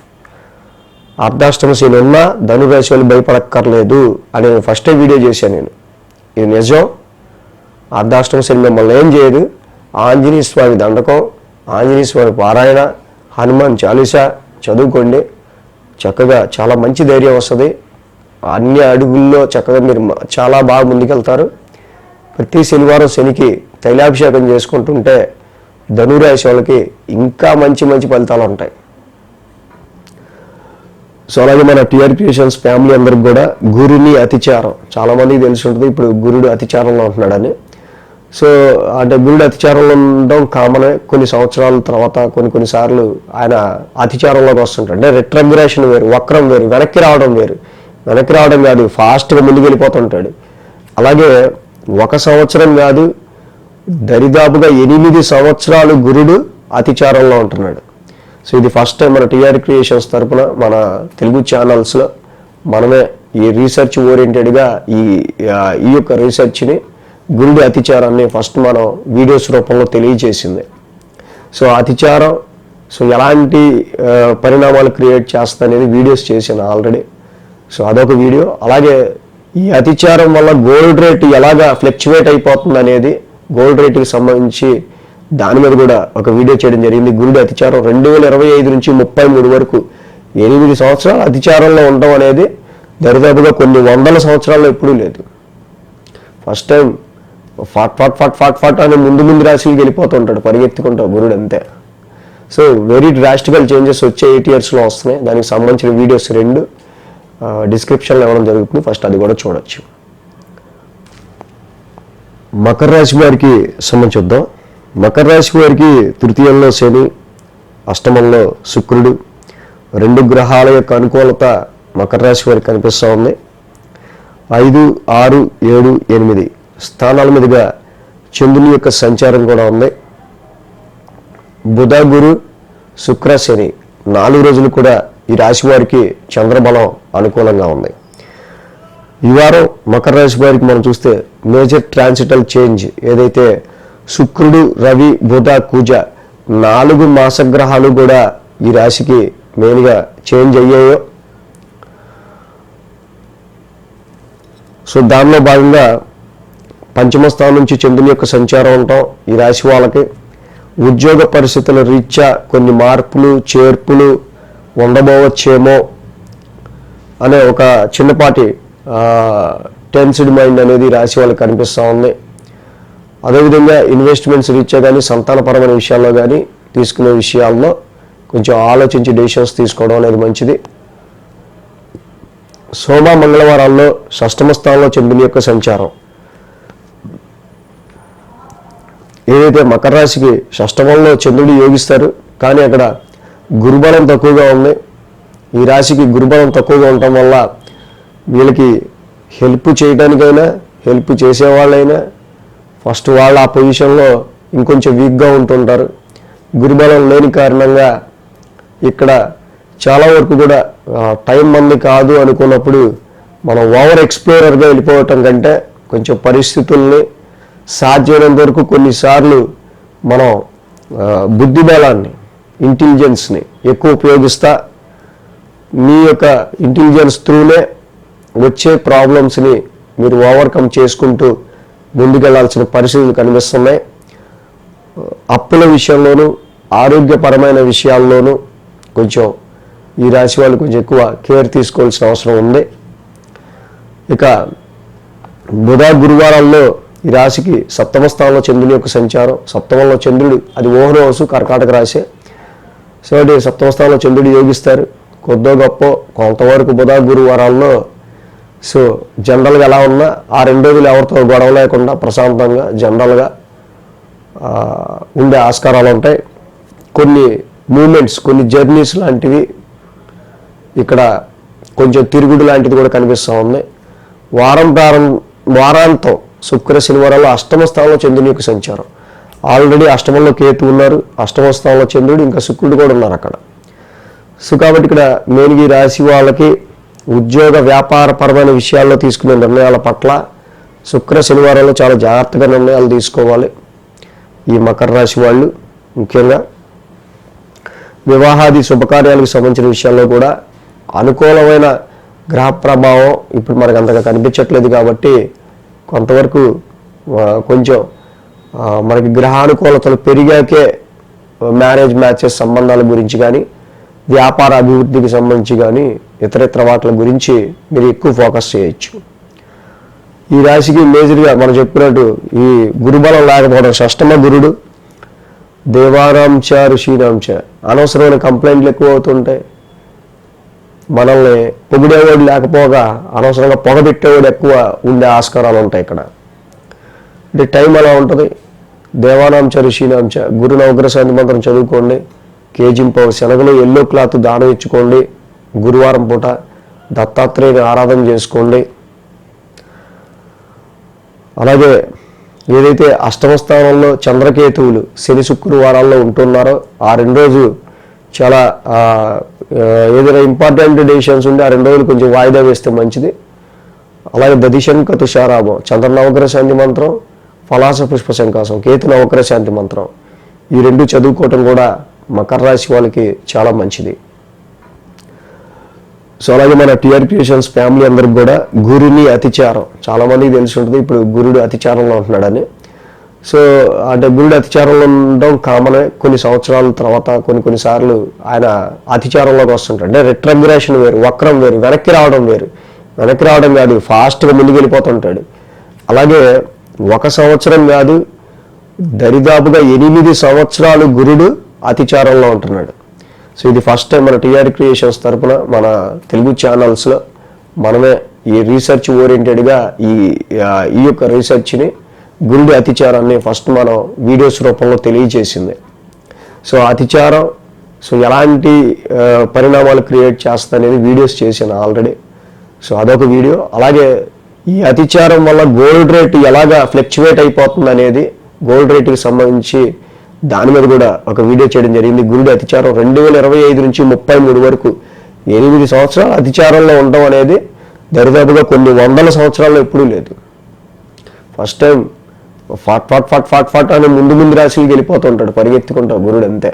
అర్ధాష్టమ శని ఉన్నా ధనురాశి వాళ్ళు భయపడక్కర్లేదు అని ఫస్టే వీడియో చేశాను నేను. ఇది నిజం. అర్ధాష్టమ శని మిమ్మల్ని ఏం చేయదు. ఆంజనేయ స్వామి దండకం, ఆంజనేయ స్వామి పారాయణ, హనుమాన్ చాలీసా చదువుకోండి. చక్కగా చాలా మంచి ధైర్యం వస్తుంది. అన్ని అడుగుల్లో చక్కగా మీరు చాలా బాగా ముందుకెళ్తారు. ప్రతి శనివారం శనికి తైలాభిషేకం చేసుకుంటుంటే ధనురాశి వాళ్ళకి ఇంకా మంచి మంచి ఫలితాలు ఉంటాయి. సో అలాగే మన టిఆర్ క్రియేషన్స్ ఫ్యామిలీ అందరికి కూడా గురుని అతిచారం చాలామందికి తెలిసి ఉంటుంది. ఇప్పుడు గురుడు అతిచారంలో ఉంటున్నాడని. సో అంటే గురుడు అతిచారంలో ఉండడం కామనే. కొన్ని సంవత్సరాల తర్వాత కొన్నిసార్లు ఆయన అతిచారంలోకి వస్తుంటాడు. అంటే రిట్రగ్రేషన్ వేరు, వక్రం వేరు, వెనక్కి రావడం వేరు. వెనక్కి రావడం కాదు, ఫాస్ట్గా ముందుకు వెళ్ళిపోతుంటాడు. అలాగే 1 సంవత్సరం కాదు, దరిదాపుగా 8 సంవత్సరాలు గురుడు అతిచారంలో ఉంటున్నాడు. సో ఇది ఫస్ట్ టైం మన టిఆర్ క్రియేషన్స్ తరపున మన తెలుగు ఛానల్స్లో మనమే ఈ రీసెర్చ్ ఓరియంటెడ్గా ఈ యొక్క రీసెర్చ్ని గురుడి అతిచారాన్ని ఫస్ట్ మనం వీడియోస్ రూపంలో తెలియజేసింది. సో అతిచారం సో ఎలాంటి పరిణామాలు క్రియేట్ చేస్తుంది అనేది వీడియోస్ చేశాను ఆల్రెడీ. సో అదొక వీడియో. అలాగే ఈ అతిచారం వల్ల గోల్డ్ రేట్ ఎలాగా ఫ్లక్చువేట్ అయిపోతుంది అనేది, గోల్డ్ రేట్కి సంబంధించి దాని మీద కూడా ఒక వీడియో చేయడం జరిగింది. గురుడి అతిచారం 2025 నుంచి 33 వరకు 8 సంవత్సరాలు అతిచారంలో ఉండడం అనేది దరిదాపుగా కొన్ని వందల సంవత్సరాల్లో ఎప్పుడూ లేదు. ఫస్ట్ టైం ఫాట్ అని ముందు రాశికి వెళ్ళిపోతుంటాడు, పరిగెత్తుకుంటా గురుడు అంతే. సో వెరీ డ్రాస్టికల్ చేంజెస్ వచ్చే 8 yearsలో వస్తున్నాయి. దానికి సంబంధించిన వీడియోస్ 2 డిస్క్రిప్షన్లో ఇవ్వడం జరుగుతుంది. ఫస్ట్ అది కూడా చూడొచ్చు. మకర రాశి వారికి సంబంధించి చూద్దాం. మకర రాశి వారికి తృతీయంలో శని, అష్టమంలో శుక్రుడు, 2 గ్రహాల యొక్క అనుకూలత మకర రాశి వారికి కనిపిస్తూ ఉంది. 5, 6, 7, 8 స్థానాల మీదుగా చంద్రుని యొక్క సంచారం కూడా ఉంది. బుధ, గురు, శుక్ర, శని 4 రోజులు కూడా ఈ రాశి వారికి చంద్రబలం అనుకూలంగా ఉంది. ఈ వారం మకర రాశి వారికి మనం చూస్తే మేజర్ ట్రాన్సిటల్ చేంజ్ ఏదైతే శుక్రుడు, రవి, బుధ, కుజ 4 మాసగ్రహాలు కూడా ఈ రాశికి మెయిన్గా చేంజ్ అయ్యాయో, సో దానిలో భాగంగా పంచమ స్థానం నుంచి చంద్రుని యొక్క సంచారం ఉంటాం. ఈ రాశి వాళ్ళకి ఉద్యోగ పరిస్థితుల రీత్యా కొన్ని మార్పులు చేర్పులు ఉండబోవచ్చేమో అనే ఒక చిన్నపాటి టెన్స్డ్ మైండ్ అనేది రాశి వాళ్ళకి కనిపిస్తూ ఉంది. అదేవిధంగా ఇన్వెస్ట్మెంట్స్ రీత్యా కానీ సంతానపరమైన విషయాల్లో కానీ తీసుకునే విషయాల్లో కొంచెం ఆలోచించి డెసిషన్స్ తీసుకోవడం అనేది మంచిది. సోమ మంగళవారాల్లో షష్టమ స్థానంలో చంద్రుని యొక్క సంచారం ఏదైతే మకర రాశికి షష్టమంలో చంద్రుడు యోగిస్తారు, కానీ అక్కడ గురుబలం తక్కువగా ఉంది. ఈ రాశికి గురుబలం తక్కువగా ఉండటం వల్ల వీళ్ళకి హెల్ప్ చేయడానికైనా హెల్ప్ చేసేవాళ్ళైనా ఫస్ట్ వాళ్ళు ఆ పొజిషన్లో ఇంకొంచెం వీక్గా ఉంటుంటారు. గురుబలం లేని కారణంగా ఇక్కడ చాలా వరకు కూడా టైం మంది కాదు అనుకున్నప్పుడు మనం ఓవర్ ఎక్స్ప్లోరర్గా వెళ్ళిపోవటం కంటే కొంచెం పరిస్థితుల్ని సాధ్యమైనంత వరకు కొన్నిసార్లు మనం బుద్ధి బలాన్ని, ఇంటెలిజెన్స్ని ఎక్కువ ఉపయోగిస్తా మీ యొక్క ఇంటెలిజెన్స్ త్రూనే వచ్చే ప్రాబ్లమ్స్ని మీరు ఓవర్కమ్ చేసుకుంటూ ముందుకెళ్లాల్సిన పరిస్థితులు కనిపిస్తున్నాయి. అప్పుల విషయంలోనూ ఆరోగ్యపరమైన విషయాల్లోనూ కొంచెం ఈ రాశి వాళ్ళు కొంచెం ఎక్కువ కేర్ తీసుకోవాల్సిన అవసరం ఉంది. ఇక బుధ గురువారాల్లో ఈ రాశికి సప్తమ స్థానంలో చంద్రుని యొక్క సంచారం. సప్తమంలో చంద్రుడు అది ఓహరోసు కర్కాటక రాశి. సో సప్తమ స్థానంలో చంద్రుడు యోగిస్తారు. కొద్దో గొప్ప కొంతవరకు బుధ గురువారాల్లో సో జనరల్గా ఎలా ఉన్నా ఆ 2 రోజులు ఎవరితో గొడవ లేకుండా ప్రశాంతంగా జనరల్గా ఉండే ఆస్కారాలు ఉంటాయి. కొన్ని మూమెంట్స్, కొన్ని జర్నీస్ లాంటివి, ఇక్కడ కొంచెం తిరుగుడు లాంటిది కూడా కనిపిస్తూ ఉంది. వారాంతం శుక్ర శనివారాల్లో అష్టమ స్థానంలో చంద్రుని యొక్క సంచారం. ఆల్రెడీ అష్టమంలో కేతు ఉన్నారు, అష్టమ స్థానంలో చంద్రుడు, ఇంకా శుక్రుడు కూడా ఉన్నారు అక్కడ. సో కాబట్టి ఇక్కడ మెయిన్గా ఈ రాశి వాళ్ళకి ఉద్యోగ వ్యాపారపరమైన విషయాల్లో తీసుకునే నిర్ణయాల పట్ల శుక్ర శనివారాల్లో చాలా జాగ్రత్తగా నిర్ణయాలు తీసుకోవాలి ఈ మకర రాశి వాళ్ళు. ముఖ్యంగా వివాహాది శుభకార్యాలకు సంబంధించిన విషయాల్లో కూడా అనుకూలమైన గ్రహ ప్రభావం ఇప్పుడు మనకు అంతగా కనిపించట్లేదు కాబట్టి కొంతవరకు కొంచెం మనకి గ్రహానుకూలతలు పెరిగాకే మ్యాచెస్ సంబంధాల గురించి కానీ వ్యాపార అభివృద్ధికి సంబంధించి కానీ ఇతరితర వాటి గురించి మీరు ఎక్కువ ఫోకస్ చేయొచ్చు. ఈ రాశికి మేజర్గా మనం చెప్పినట్టు ఈ గురుబలం లేకపోవడం, షష్టమ గురుడు, దేవానాంచ ఋషీనాంచ, అనవసరమైన కంప్లైంట్లు ఎక్కువ అవుతుంటాయి. మనల్ని పొగిడేవాడు లేకపోగా అనవసరంగా పొగబెట్టేవాడు ఎక్కువ ఉండే ఆస్కారాలు ఉంటాయి ఇక్కడ. అంటే టైం అలా ఉంటుంది. దేవానాంచ ఋషీనాంచ, గురు నవగ్రహ శాంతి మంత్రం చదువుకోండి, కేజింపవు శనగలు ఎల్లో క్లాత్ దానం ఇచ్చుకోండి, గురువారం పూట దత్తాత్రేయుని ఆరాధన చేసుకోండి. అలాగే ఏదైతే అష్టమ స్థానంలో చంద్రకేతువులు శని శుక్రవారాల్లో ఉంటున్నారో ఆ 2 రోజులు చాలా ఏదైనా ఇంపార్టెంట్ డెసిషన్స్ ఉంటే ఆ 2 రోజులు కొంచెం వాయిదా వేస్తే మంచిది. అలాగే దదిశంక తుషారాభం, చంద్ర నవగ్రహ శాంతి మంత్రం, ఫలాస పుష్ప శంకాసం, కేతు నవగ్రహ శాంతి మంత్రం, ఈ 2 చదువుకోవటం కూడా మకర రాశి వాళ్ళకి చాలా మంచిది. సో అలాగే మన టిఆర్ క్రియేషన్స్ ఫ్యామిలీ అందరికి కూడా గురుని అతిచారం, చాలామందికి తెలిసి ఉంటుంది ఇప్పుడు గురుడు అతిచారంలో ఉంటున్నాడని. సో అంటే గురుడు అతిచారంలో ఉండడం కామనే. కొన్ని సంవత్సరాల తర్వాత కొన్నిసార్లు ఆయన అతిచారంలోకి వస్తుంటాడు. అంటే రిట్రగ్రేషన్ వేరు, వక్రం వేరు, వెనక్కి రావడం కాదు, ఫాస్ట్గా ముందుకు వెళ్ళిపోతుంటాడు. అలాగే 1 సంవత్సరం కాదు, దరిదాపుగా 8 సంవత్సరాలు గురుడు అతిచారంలో ఉంటున్నాడు. సో ఇది ఫస్ట్ టైం మన టిఆర్ క్రియేషన్స్ తరపున మన తెలుగు ఛానల్స్లో మనమే ఈ రీసెర్చ్ ఓరియంటెడ్గా ఈ యొక్క రీసెర్చ్ని, గురుడి అతిచారాన్ని ఫస్ట్ మనం వీడియోస్ రూపంలో తెలియజేసింది. సో అతిచారం సో ఎలాంటి పరిణామాలు క్రియేట్ చేస్తుంది అనేది వీడియోస్ చేశాను ఆల్రెడీ. సో అదొక వీడియో. అలాగే ఈ అతిచారం వల్ల గోల్డ్ రేట్ ఎలాగా ఫ్లక్చువేట్ అయిపోతుంది అనేది, గోల్డ్ రేట్కి సంబంధించి దాని మీద కూడా ఒక వీడియో చేయడం జరిగింది. గురుడి అతిచారం 2025 నుంచి 33 వరకు 8 సంవత్సరాలు అతిచారంలో ఉండడం అనేది దరిదాపుగా కొన్ని వందల సంవత్సరాల్లో ఎప్పుడూ లేదు. ఫస్ట్ టైం ఫాట్ అని ముందు రాశికి వెళ్ళిపోతూ ఉంటాడు, పరిగెత్తుకుంటాడు గురుడు అంతే.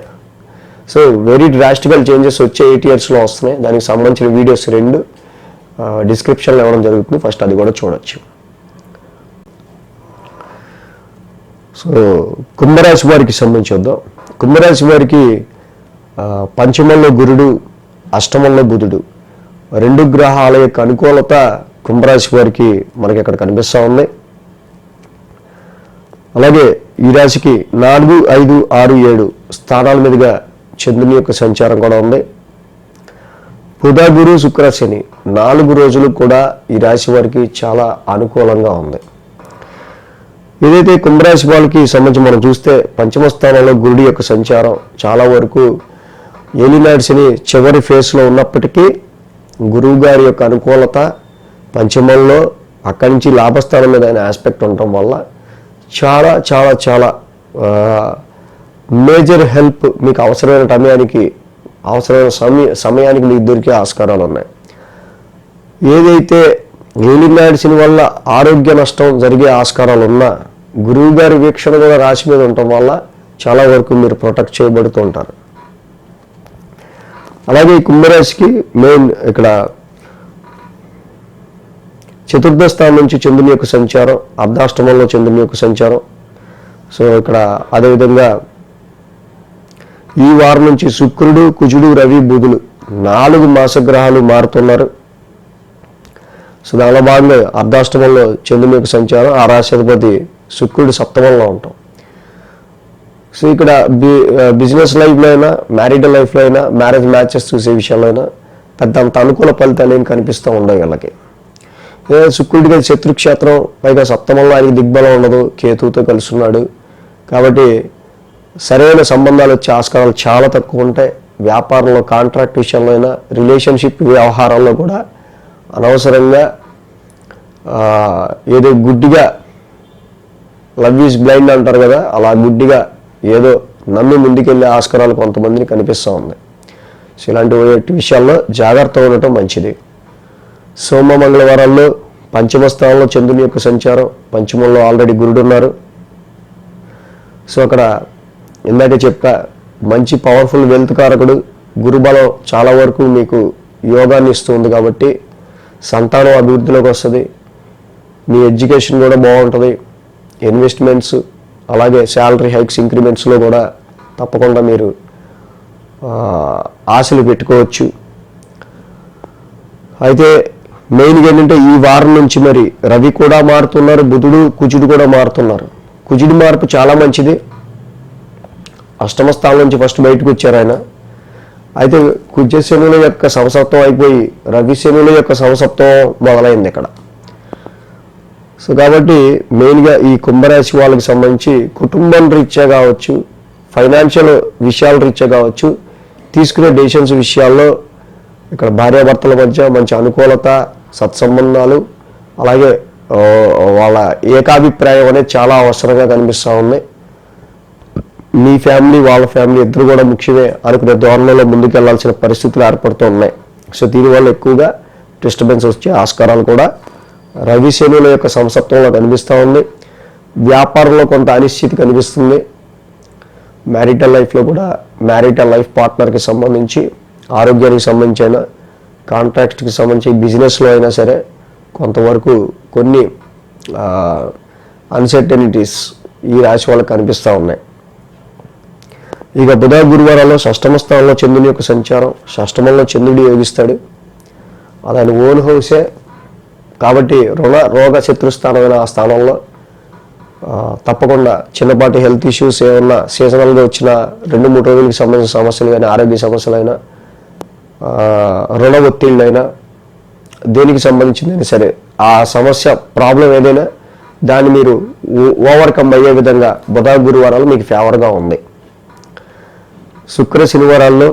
సో వెరీ డ్రాస్టికల్ చేంజెస్ వచ్చే 8 yearsలో వస్తున్నాయి. దానికి సంబంధించిన వీడియోస్ 2 డిస్క్రిప్షన్లో ఇవ్వడం జరుగుతుంది, ఫస్ట్ అది కూడా చూడొచ్చు. సో కుంభరాశి వారికి సంబంధించి వద్దాం. కుంభరాశి వారికి పంచమంలో గురుడు, అష్టమంలో బుధుడు, 2 గ్రహాల యొక్క అనుకూలత కుంభరాశి వారికి మనకి ఇక్కడ కనిపిస్తూ ఉంది. అలాగే ఈ రాశికి 4, 5, 6, 7 స్థానాల మీదుగా చంద్రుని యొక్క సంచారం కూడా ఉంది. బుధ గురు శుక్ర శని 4 రోజులు కూడా ఈ రాశి వారికి చాలా అనుకూలంగా ఉంది. ఏదైతే కుంభరాశి వాళ్ళకి సంబంధించి మనం చూస్తే పంచమ స్థానంలో గురుడి యొక్క సంచారం చాలా వరకు ఏలినాటి శని చివరి ఫేస్లో ఉన్నప్పటికీ గురువు గారి యొక్క అనుకూలత పంచమంలో, అక్కడి నుంచి లాభస్థానం మీద ఆయన ఆస్పెక్ట్ ఉండటం వల్ల చాలా చాలా చాలా మేజర్ హెల్ప్ మీకు అవసరమైన సమయానికి మీకు దొరికే ఆస్కారాలు ఉన్నాయి. ఏదైతే ఏలినాటి శని వల్ల ఆరోగ్య నష్టం జరిగే ఆస్కారాలు ఉన్నా గురువు గారి వీక్షణ కూడా రాశి మీద ఉండటం వల్ల చాలా వరకు మీరు ప్రొటెక్ట్ చేయబడుతూ ఉంటారు. అలాగే ఈ కుంభరాశికి మెయిన్ ఇక్కడ చతుర్థ స్థానం నుంచి చంద్రుని యొక్క సంచారం, అర్ధాష్టమంలో చంద్రుని యొక్క సంచారం. సో ఇక్కడ అదేవిధంగా ఈ వారం నుంచి శుక్రుడు, కుజుడు, రవి, బుధులు 4 మాసగ్రహాలు మారుతున్నారు. సో దానిలో భాగంగా అర్ధాష్టమంలో చంద్రుని యొక్క సంచారం, ఆ రాశిధిపతి శుక్రుడు సప్తమంలో ఉంటాం. సో ఇక్కడ బిజినెస్ లైఫ్లో అయినా, మ్యారిటల్ లైఫ్లో అయినా, మ్యారేజ్ మ్యాచెస్ చూసే విషయాల్లో అయినా పెద్దంత అనుకూల ఫలితాలు ఏం కనిపిస్తూ ఉండవు వీళ్ళకి. శుక్రుడిగా శత్రుక్షేత్రం, పైగా సప్తమంలో ఆయనకి దిగ్బలం ఉండదు, కేతువుతో కలిసి ఉన్నాడు. కాబట్టి సరైన సంబంధాలు వచ్చే ఆస్కారాలు చాలా తక్కువ ఉంటాయి. వ్యాపారంలో, కాంట్రాక్ట్ విషయంలో అయినా, రిలేషన్షిప్ వ్యవహారాల్లో కూడా అనవసరంగా ఏదో గుడ్డిగా లవ్ ఈజ్ బ్లైండ్ అంటారు కదా, అలా గుడ్డిగా ఏదో నమ్మి ముందుకెళ్ళే ఆస్కారాలు కొంతమందిని కనిపిస్తూ ఉంది. సో ఇలాంటి విషయాల్లో జాగ్రత్తగా ఉండటం మంచిది. సోమ మంగళవారాల్లో పంచమ స్థానంలో చంద్రుని యొక్క సంచారం, పంచమంలో ఆల్రెడీ గురుడు ఉన్నారు. సో అక్కడ ఇందాక చెప్పా, మంచి పవర్ఫుల్ వెల్త్ కారకుడు గురుబలం చాలా వరకు మీకు యోగాన్ని ఇస్తుంది. కాబట్టి సంతానం అభివృద్ధిలోకి వస్తుంది, మీ ఎడ్యుకేషన్ కూడా బాగుంటుంది, ఇన్వెస్ట్మెంట్స్ అలాగే శాలరీ హైక్స్ ఇంక్రిమెంట్స్లో కూడా తప్పకుండా మీరు ఆశలు పెట్టుకోవచ్చు. అయితే మెయిన్గా ఏంటంటే ఈ వారం నుంచి మరి రవి కూడా మారుతున్నారు, బుధుడు కుజుడు కూడా మారుతున్నారు. కుజుడి మార్పు చాలా మంచిది. అష్టమ స్థానం నుంచి ఫస్ట్ బయటకు వచ్చారు ఆయన. అయితే కుజ శనుల యొక్క సంసప్తం అయిపోయి రవి శనుల యొక్క సంసప్తం మొదలైంది ఇక్కడ. సో కాబట్టి మెయిన్గా ఈ కుంభరాశి వాళ్ళకి సంబంధించి కుటుంబం రీత్యా కావచ్చు, ఫైనాన్షియల్ విషయాల రీత్యా కావచ్చు, తీసుకునే డెసిషన్స్ విషయాల్లో ఇక్కడ భార్యాభర్తల మధ్య మంచి అనుకూలత, సత్సంబంధాలు, అలాగే వాళ్ళ ఏకాభిప్రాయం అనేది చాలా అవసరంగా కనిపిస్తూ ఉన్నాయి. మీ ఫ్యామిలీ వాళ్ళ ఫ్యామిలీ ఇద్దరు కూడా ముఖ్యమే అనుకునే ధోరణిలో ముందుకెళ్లాల్సిన పరిస్థితులు ఏర్పడుతూ ఉన్నాయి. సో దీనివల్ల ఎక్కువగా డిస్టర్బెన్స్ వచ్చే ఆస్కారాలు కూడా రవి శనుల యొక్క సంసప్తంలో కనిపిస్తూ ఉంది. వ్యాపారంలో కొంత అనిశ్చితి కనిపిస్తుంది. మ్యారిటల్ లైఫ్లో కూడా మ్యారిటల్ లైఫ్ పార్ట్నర్కి సంబంధించి, ఆరోగ్యానికి సంబంధించి అయినా, కాంట్రాక్ట్కి సంబంధించి బిజినెస్లో అయినా సరే కొంతవరకు కొన్ని అన్సర్టనిటీస్ ఈ రాశి వాళ్ళకి కనిపిస్తూ ఉన్నాయి. ఇక బుధ గురువారాల్లో షష్టమ స్థానంలో చంద్రుని యొక్క సంచారం, షష్టమంలో చంద్రుడు యోగిస్తాడు. అది ఆయన ఓన్ హౌసే కాబట్టి రోగ శత్రుస్థానమైన ఆ స్థానంలో తప్పకుండా చిన్నపాటి హెల్త్ ఇష్యూస్ ఏమన్నా సీజనల్గా వచ్చిన 2-3 రోజులకి సంబంధించిన సమస్యలు కానీ, ఆరోగ్య సమస్యలైనా, రుణ ఒత్తిళ్ళైనా, దేనికి సంబంధించిందైనా సరే ఆ సమస్య ప్రాబ్లం ఏదైనా దాన్ని మీరు ఓవర్కమ్ అయ్యే విధంగా బుధ గురువారాలు మీకు ఫేవర్గా ఉంది. శుక్ర శనివారాల్లో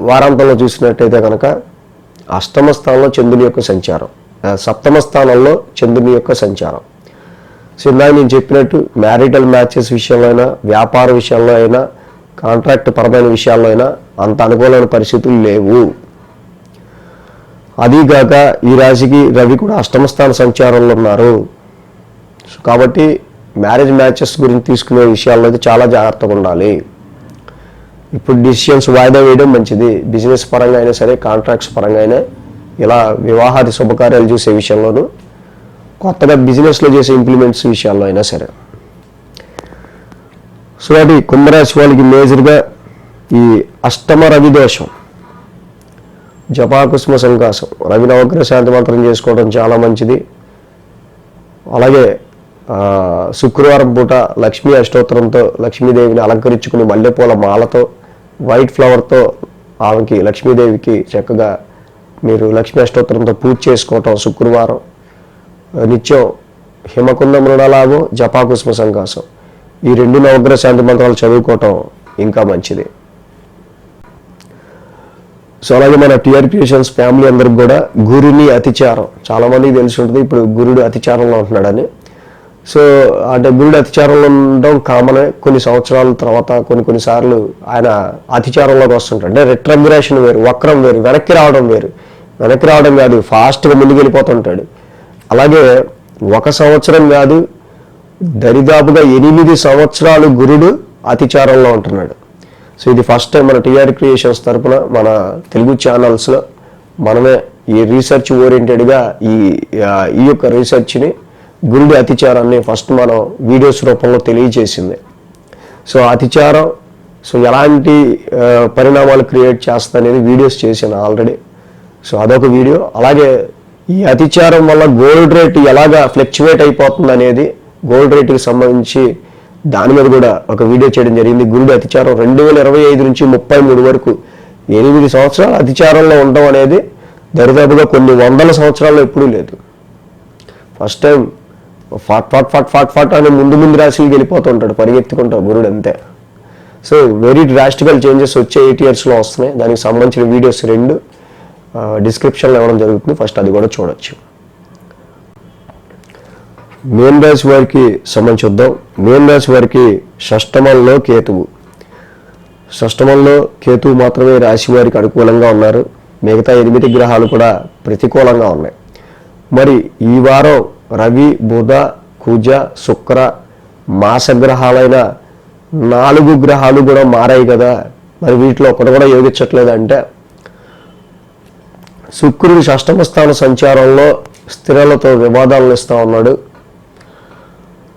వారాంతంలో చూసినట్టయితే కనుక అష్టమ స్థానంలో చంద్రుని యొక్క సంచారం, సప్తమ స్థానంలో చంద్రుని యొక్క సంచారం. సో ఇందాక నేను చెప్పినట్టు మ్యారిటల్ మ్యాచెస్ విషయంలో అయినా, వ్యాపార విషయంలో అయినా, కాంట్రాక్ట్ పరమైన విషయాల్లో అయినా అంత అనుకూలమైన పరిస్థితులు లేవు. అదీగాక ఈ రాశికి రవి కూడా అష్టమ స్థాన సంచారంలో ఉన్నారు. కాబట్టి మ్యారేజ్ మ్యాచెస్ గురించి తీసుకునే విషయాల్లో అయితే చాలా జాగ్రత్తగా ఉండాలి. ఇప్పుడు డిసిషన్స్ వాయిదా వేయడం మంచిది. బిజినెస్ పరంగా అయినా సరే, కాంట్రాక్ట్స్ పరంగా అయినా, ఇలా వివాహాది శుభకార్యాలు చూసే విషయంలోనూ, కొత్తగా బిజినెస్లో చేసే ఇంప్లిమెంట్స్ విషయాల్లో అయినా సరే. సో అది కుంభరాశి వాళ్ళకి మేజర్గా ఈ అష్టమ రవి దోషం, జపాకుస్మ సంకాసం, రవి నవగ్రహ శాంతి మంత్రం చేసుకోవడం చాలా మంచిది. అలాగే శుక్రవారం పూట లక్ష్మీ అష్టోత్తరంతో లక్ష్మీదేవిని అలంకరించుకుని మల్లెపూల మాలతో, వైట్ ఫ్లవర్తో ఆమెకి లక్ష్మీదేవికి చక్కగా మీరు లక్ష్మీ అష్టోత్తరంతో పూజ చేసుకోవటం శుక్రవారం. నిత్యం హిమకుంద మృణలాభం, జపాకుస్మ సంకాసం, ఈ 2 నవగ్రహ శాంతి మంత్రాలు చదువుకోవటం ఇంకా మంచిది. సో అలాగే మన టీఆర్పీషన్స్ ఫ్యామిలీ అందరికి కూడా గురుని అతిచారం, చాలామందికి తెలిసి ఉంటుంది ఇప్పుడు గురుడు అతిచారంలో ఉంటున్నాడని. సో అంటే గురుడు అతిచారంలో ఉండడం కామనే. కొన్ని సంవత్సరాల తర్వాత కొన్నిసార్లు ఆయన అతిచారంలోకి వస్తుంటాడు. అంటే రిట్రగ్రేషన్ వేరు, వక్రం వేరు, వెనక్కి రావడం వేరు. వెనక్కి రావడం కాదు, ఫాస్ట్గా ముందుకు వెళ్ళిపోతుంటాడు. అలాగే 1 సంవత్సరం కాదు, దరిదాపుగా 8 సంవత్సరాలు గురుడు అతిచారంలో ఉంటున్నాడు. సో ఇది ఫస్ట్ టైం మన టీఆర్ క్రియేషన్స్ తరఫున మన తెలుగు ఛానల్స్లో మనమే ఈ రీసెర్చ్ ఓరియంటెడ్గా ఈ యొక్క రీసెర్చ్ని, గురుడి అతిచారాన్ని ఫస్ట్ మనం వీడియోస్ రూపంలో తెలియజేసింది. సో అతిచారం సో ఎలాంటి పరిణామాలు క్రియేట్ చేస్తా అనేది వీడియోస్ చేశాను ఆల్రెడీ. సో అదొక వీడియో. అలాగే ఈ అతిచారం వల్ల గోల్డ్ రేట్ ఎలాగా ఫ్లక్చువేట్ అయిపోతుంది అనేది, గోల్డ్ రేట్కి సంబంధించి దాని మీద కూడా ఒక వీడియో చేయడం జరిగింది. గురుడి అతిచారం 2025 నుంచి 33 వరకు 8 సంవత్సరాలు అధిచారంలో ఉండడం అనేది దరిదాపుగా కొన్ని వందల సంవత్సరాల్లో ఎప్పుడూ లేదు. ఫస్ట్ టైం ఫాట్ అని ముందు రాశికి వెళ్ళిపోతుంటాడు, పరిగెత్తుకుంటాడు గురుడు అంతే. సో వెరీ డ్రాస్టికల్ చేంజెస్ వచ్చే 8 yearsలో వస్తున్నాయి. దానికి సంబంధించిన వీడియోస్ 2 డిస్క్రిప్షన్లో ఇవ్వడం జరుగుతుంది, ఫస్ట్ అది కూడా చూడొచ్చు. మేన్ రాశి వారికి సంబంధించి చూద్దాం. మేన్ రాశి వారికి షష్టమంలో కేతువు మాత్రమే రాశి వారికి అనుకూలంగా ఉన్నారు. మిగతా 8 గ్రహాలు కూడా ప్రతికూలంగా ఉన్నాయి. మరి ఈ వారం రవి, బుధ, కుజ, శుక్ర మాసగ్రహాలైన 4 గ్రహాలు కూడా మారాయి కదా, మరి వీటిలో ఒకటి కూడా యోగించట్లేదంటే శుక్రుడు షష్టమ స్థాన సంచారంలో స్త్రీలతో వివాదాలను ఇస్తూ ఉన్నాడు.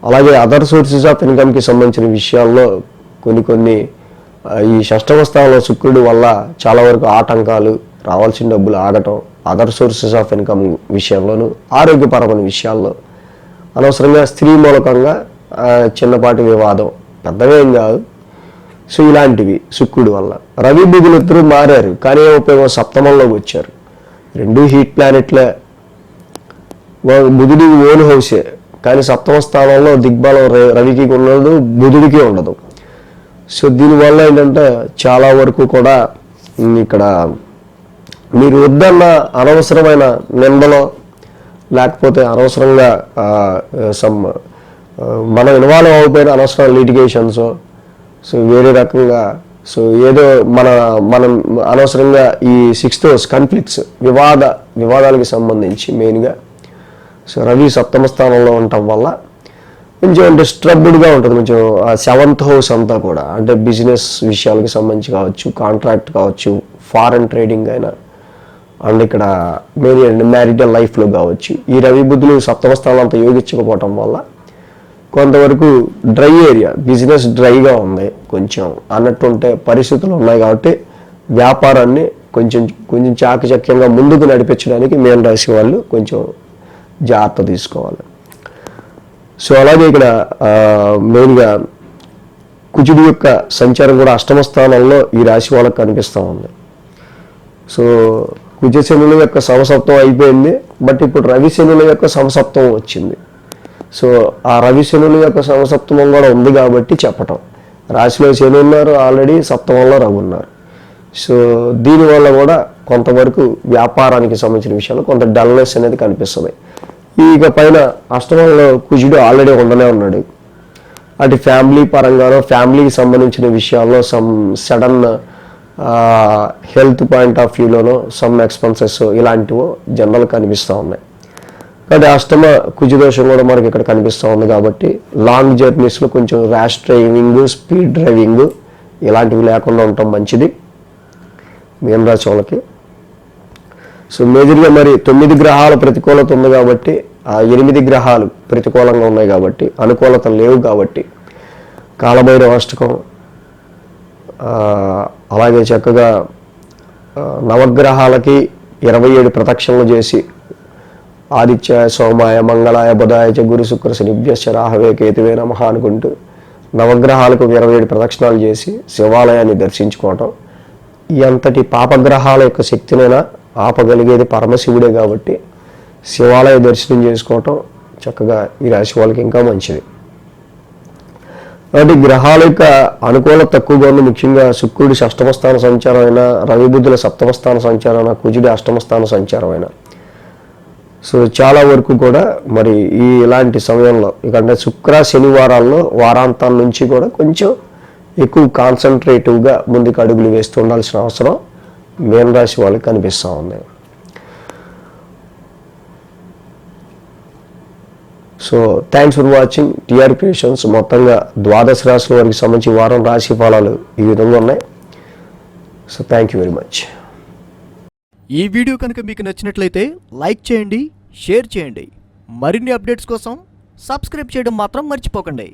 అలాగే అదర్ సోర్సెస్ ఆఫ్ ఇన్కమ్కి సంబంధించిన విషయాల్లో కొన్ని ఈ షష్టమ స్థానంలో శుక్రుడి వల్ల చాలా వరకు ఆటంకాలు, రావాల్సిన డబ్బులు ఆగటం, అదర్ సోర్సెస్ ఆఫ్ ఇన్కమ్ విషయంలోనూ ఆరోగ్యపరమైన విషయాల్లో అనవసరంగా స్త్రీ మూలకంగా చిన్నపాటి వివాదం, పెద్దవేం కాదు. సో ఇలాంటివి శుక్రుడి వల్ల. రవి బుధులు ఇద్దరు మారారు, కానీ ఉపయోగం సప్తమంలోకి వచ్చారు. 2 హీట్ ప్లానెట్లే, బుధుడికి ఓన్ హౌసే, కానీ సప్తమ స్థానంలో దిగ్బలం రవికి ఉండదు, బుధుడికి ఉండదు. సో దీనివల్ల ఏంటంటే చాలా వరకు కూడా ఇక్కడ మీరు వద్దన్న అనవసరమైన నిందలో, లేకపోతే అనవసరంగా మనం ఇన్వాల్వ్ అయిపోయిన అనవసరమైన లిటిగేషన్స్, సో వేరే రకంగా సో ఏదో మనం అనవసరంగా ఈ 6th house కన్ఫ్లిక్ట్స్, వివాదాలకు సంబంధించి మెయిన్గా సో రవి సప్తమ స్థానంలో ఉండటం వల్ల కొంచెం డిస్టర్బ్డ్గా ఉంటుంది. కొంచెం 7th house అంతా కూడా, అంటే బిజినెస్ విషయాలకు సంబంధించి కావచ్చు, కాంట్రాక్ట్ కావచ్చు, ఫారెన్ ట్రేడింగ్ అయినా, అండ్ ఇక్కడ మెయిన్ మ్యారిటల్ లైఫ్లో కావచ్చు. ఈ రవి బుద్ధులు సప్తమ స్థానం అంతా యోగించకపోవటం వల్ల కొంతవరకు డ్రై ఏరియా, బిజినెస్ డ్రైగా ఉంది కొంచెం అన్నట్టుంటే పరిస్థితులు ఉన్నాయి. కాబట్టి వ్యాపారాన్ని కొంచెం చాకచక్యంగా ముందుకు నడిపించడానికి మేన్ రాశి వాళ్ళు కొంచెం జాగ్రత్త తీసుకోవాలి. సో అలాగే ఇక్కడ మెయిన్గా కుజుడి యొక్క సంచారం కూడా అష్టమ స్థానంలో ఈ రాశి వాళ్ళకి కనిపిస్తూ ఉంది. సో కుజశనుల యొక్క సమసప్తం అయిపోయింది, బట్ ఇప్పుడు రవి శనుల యొక్క సమసప్తం వచ్చింది. సో ఆ రవి శనుల యొక్క సమసప్తమం కూడా ఉంది కాబట్టి చెప్పటం, రాశిలో శని ఉన్నారు, ఆల్రెడీ సప్తమంలో రవి ఉన్నారు. సో దీనివల్ల కూడా కొంతవరకు వ్యాపారానికి సంబంధించిన విషయాలు కొంత డల్నెస్ అనేది కనిపిస్తుంది. ఇక పైన అష్టమంలో కుజుడు ఆల్రెడీ ఉండనే ఉన్నాడు. అటు ఫ్యామిలీ పరంగానో, ఫ్యామిలీకి సంబంధించిన విషయాల్లో some sudden health point of వ్యూలోనో సమ్ ఎక్స్పెన్సెస్ ఇలాంటివో జనరల్ కనిపిస్తూ ఉన్నాయి. కాబట్టి అష్టమ కుజదోషం కూడా మనకి ఇక్కడ కనిపిస్తూ ఉంది. కాబట్టి లాంగ్ జర్నీస్లో కొంచెం ర్యాష్ డ్రైవింగ్, స్పీడ్ డ్రైవింగ్ ఇలాంటివి లేకుండా ఉండటం మంచిది మీన రాశి వాళ్ళకి. సో మేజర్గా మరి 9 గ్రహాల ప్రతికూలత ఉంది కాబట్టి, ఆ 8 గ్రహాలు ప్రతికూలంగా ఉన్నాయి కాబట్టి, అనుకూలత లేవు కాబట్టి కాలభైరవ అష్టకం, అలాగే చక్కగా నవగ్రహాలకి 27 ప్రదక్షిణలు చేసి ఆదిత్య, సోమాయ, మంగళాయ, బుధాయ చ గురు శుక్ర శనిభ్యశ్చ రాహవే కేతువే నమః అనుకుంటూ నవగ్రహాలకు 27 ప్రదక్షిణాలు చేసి శివాలయాన్ని దర్శించుకోవటం. ఈ అంతటి పాపగ్రహాల యొక్క శక్తినైనా ఆపగలిగేది పరమశివుడే కాబట్టి శివాలయ దర్శనం చేసుకోవటం చక్కగా ఈ రాశి వాళ్ళకి ఇంకా మంచిది. కాబట్టి గ్రహాల యొక్క అనుకూలత తక్కువగా ఉంది. ముఖ్యంగా శుక్రుడి షష్టమ స్థాన సంచారం అయినా, రవి బుద్ధుల సప్తమ స్థాన సంచారం అయినా, కుజుడి అష్టమ స్థాన సంచారం అయినా, సో చాలా వరకు కూడా మరి ఇలాంటి సమయంలో ఇకంటే శుక్ర శనివారాల్లో వారాంతాల నుంచి కూడా కొంచెం ఎక్కువ కాన్సన్ట్రేటివ్గా ముందుకు అడుగులు వేస్తూ ఉండాల్సిన అవసరం మీన రాశి వాళ్ళకి కనిపిస్తూ ఉంది. So thanks for watching TR creations. మొత్తంగా 12 రాశుల వారికి సంబంధించి వారం రాశి ఫలాలు ఈ విధంగా ఉన్నాయి. So thank you very much. ఈ వీడియో కనుక మీకు నచ్చినట్లయితే లైక్ చేయండి, షేర్ చేయండి. మరిన్ని అప్డేట్స్ కోసం సబ్స్క్రైబ్ చేయడం మాత్రం మర్చిపోకండి.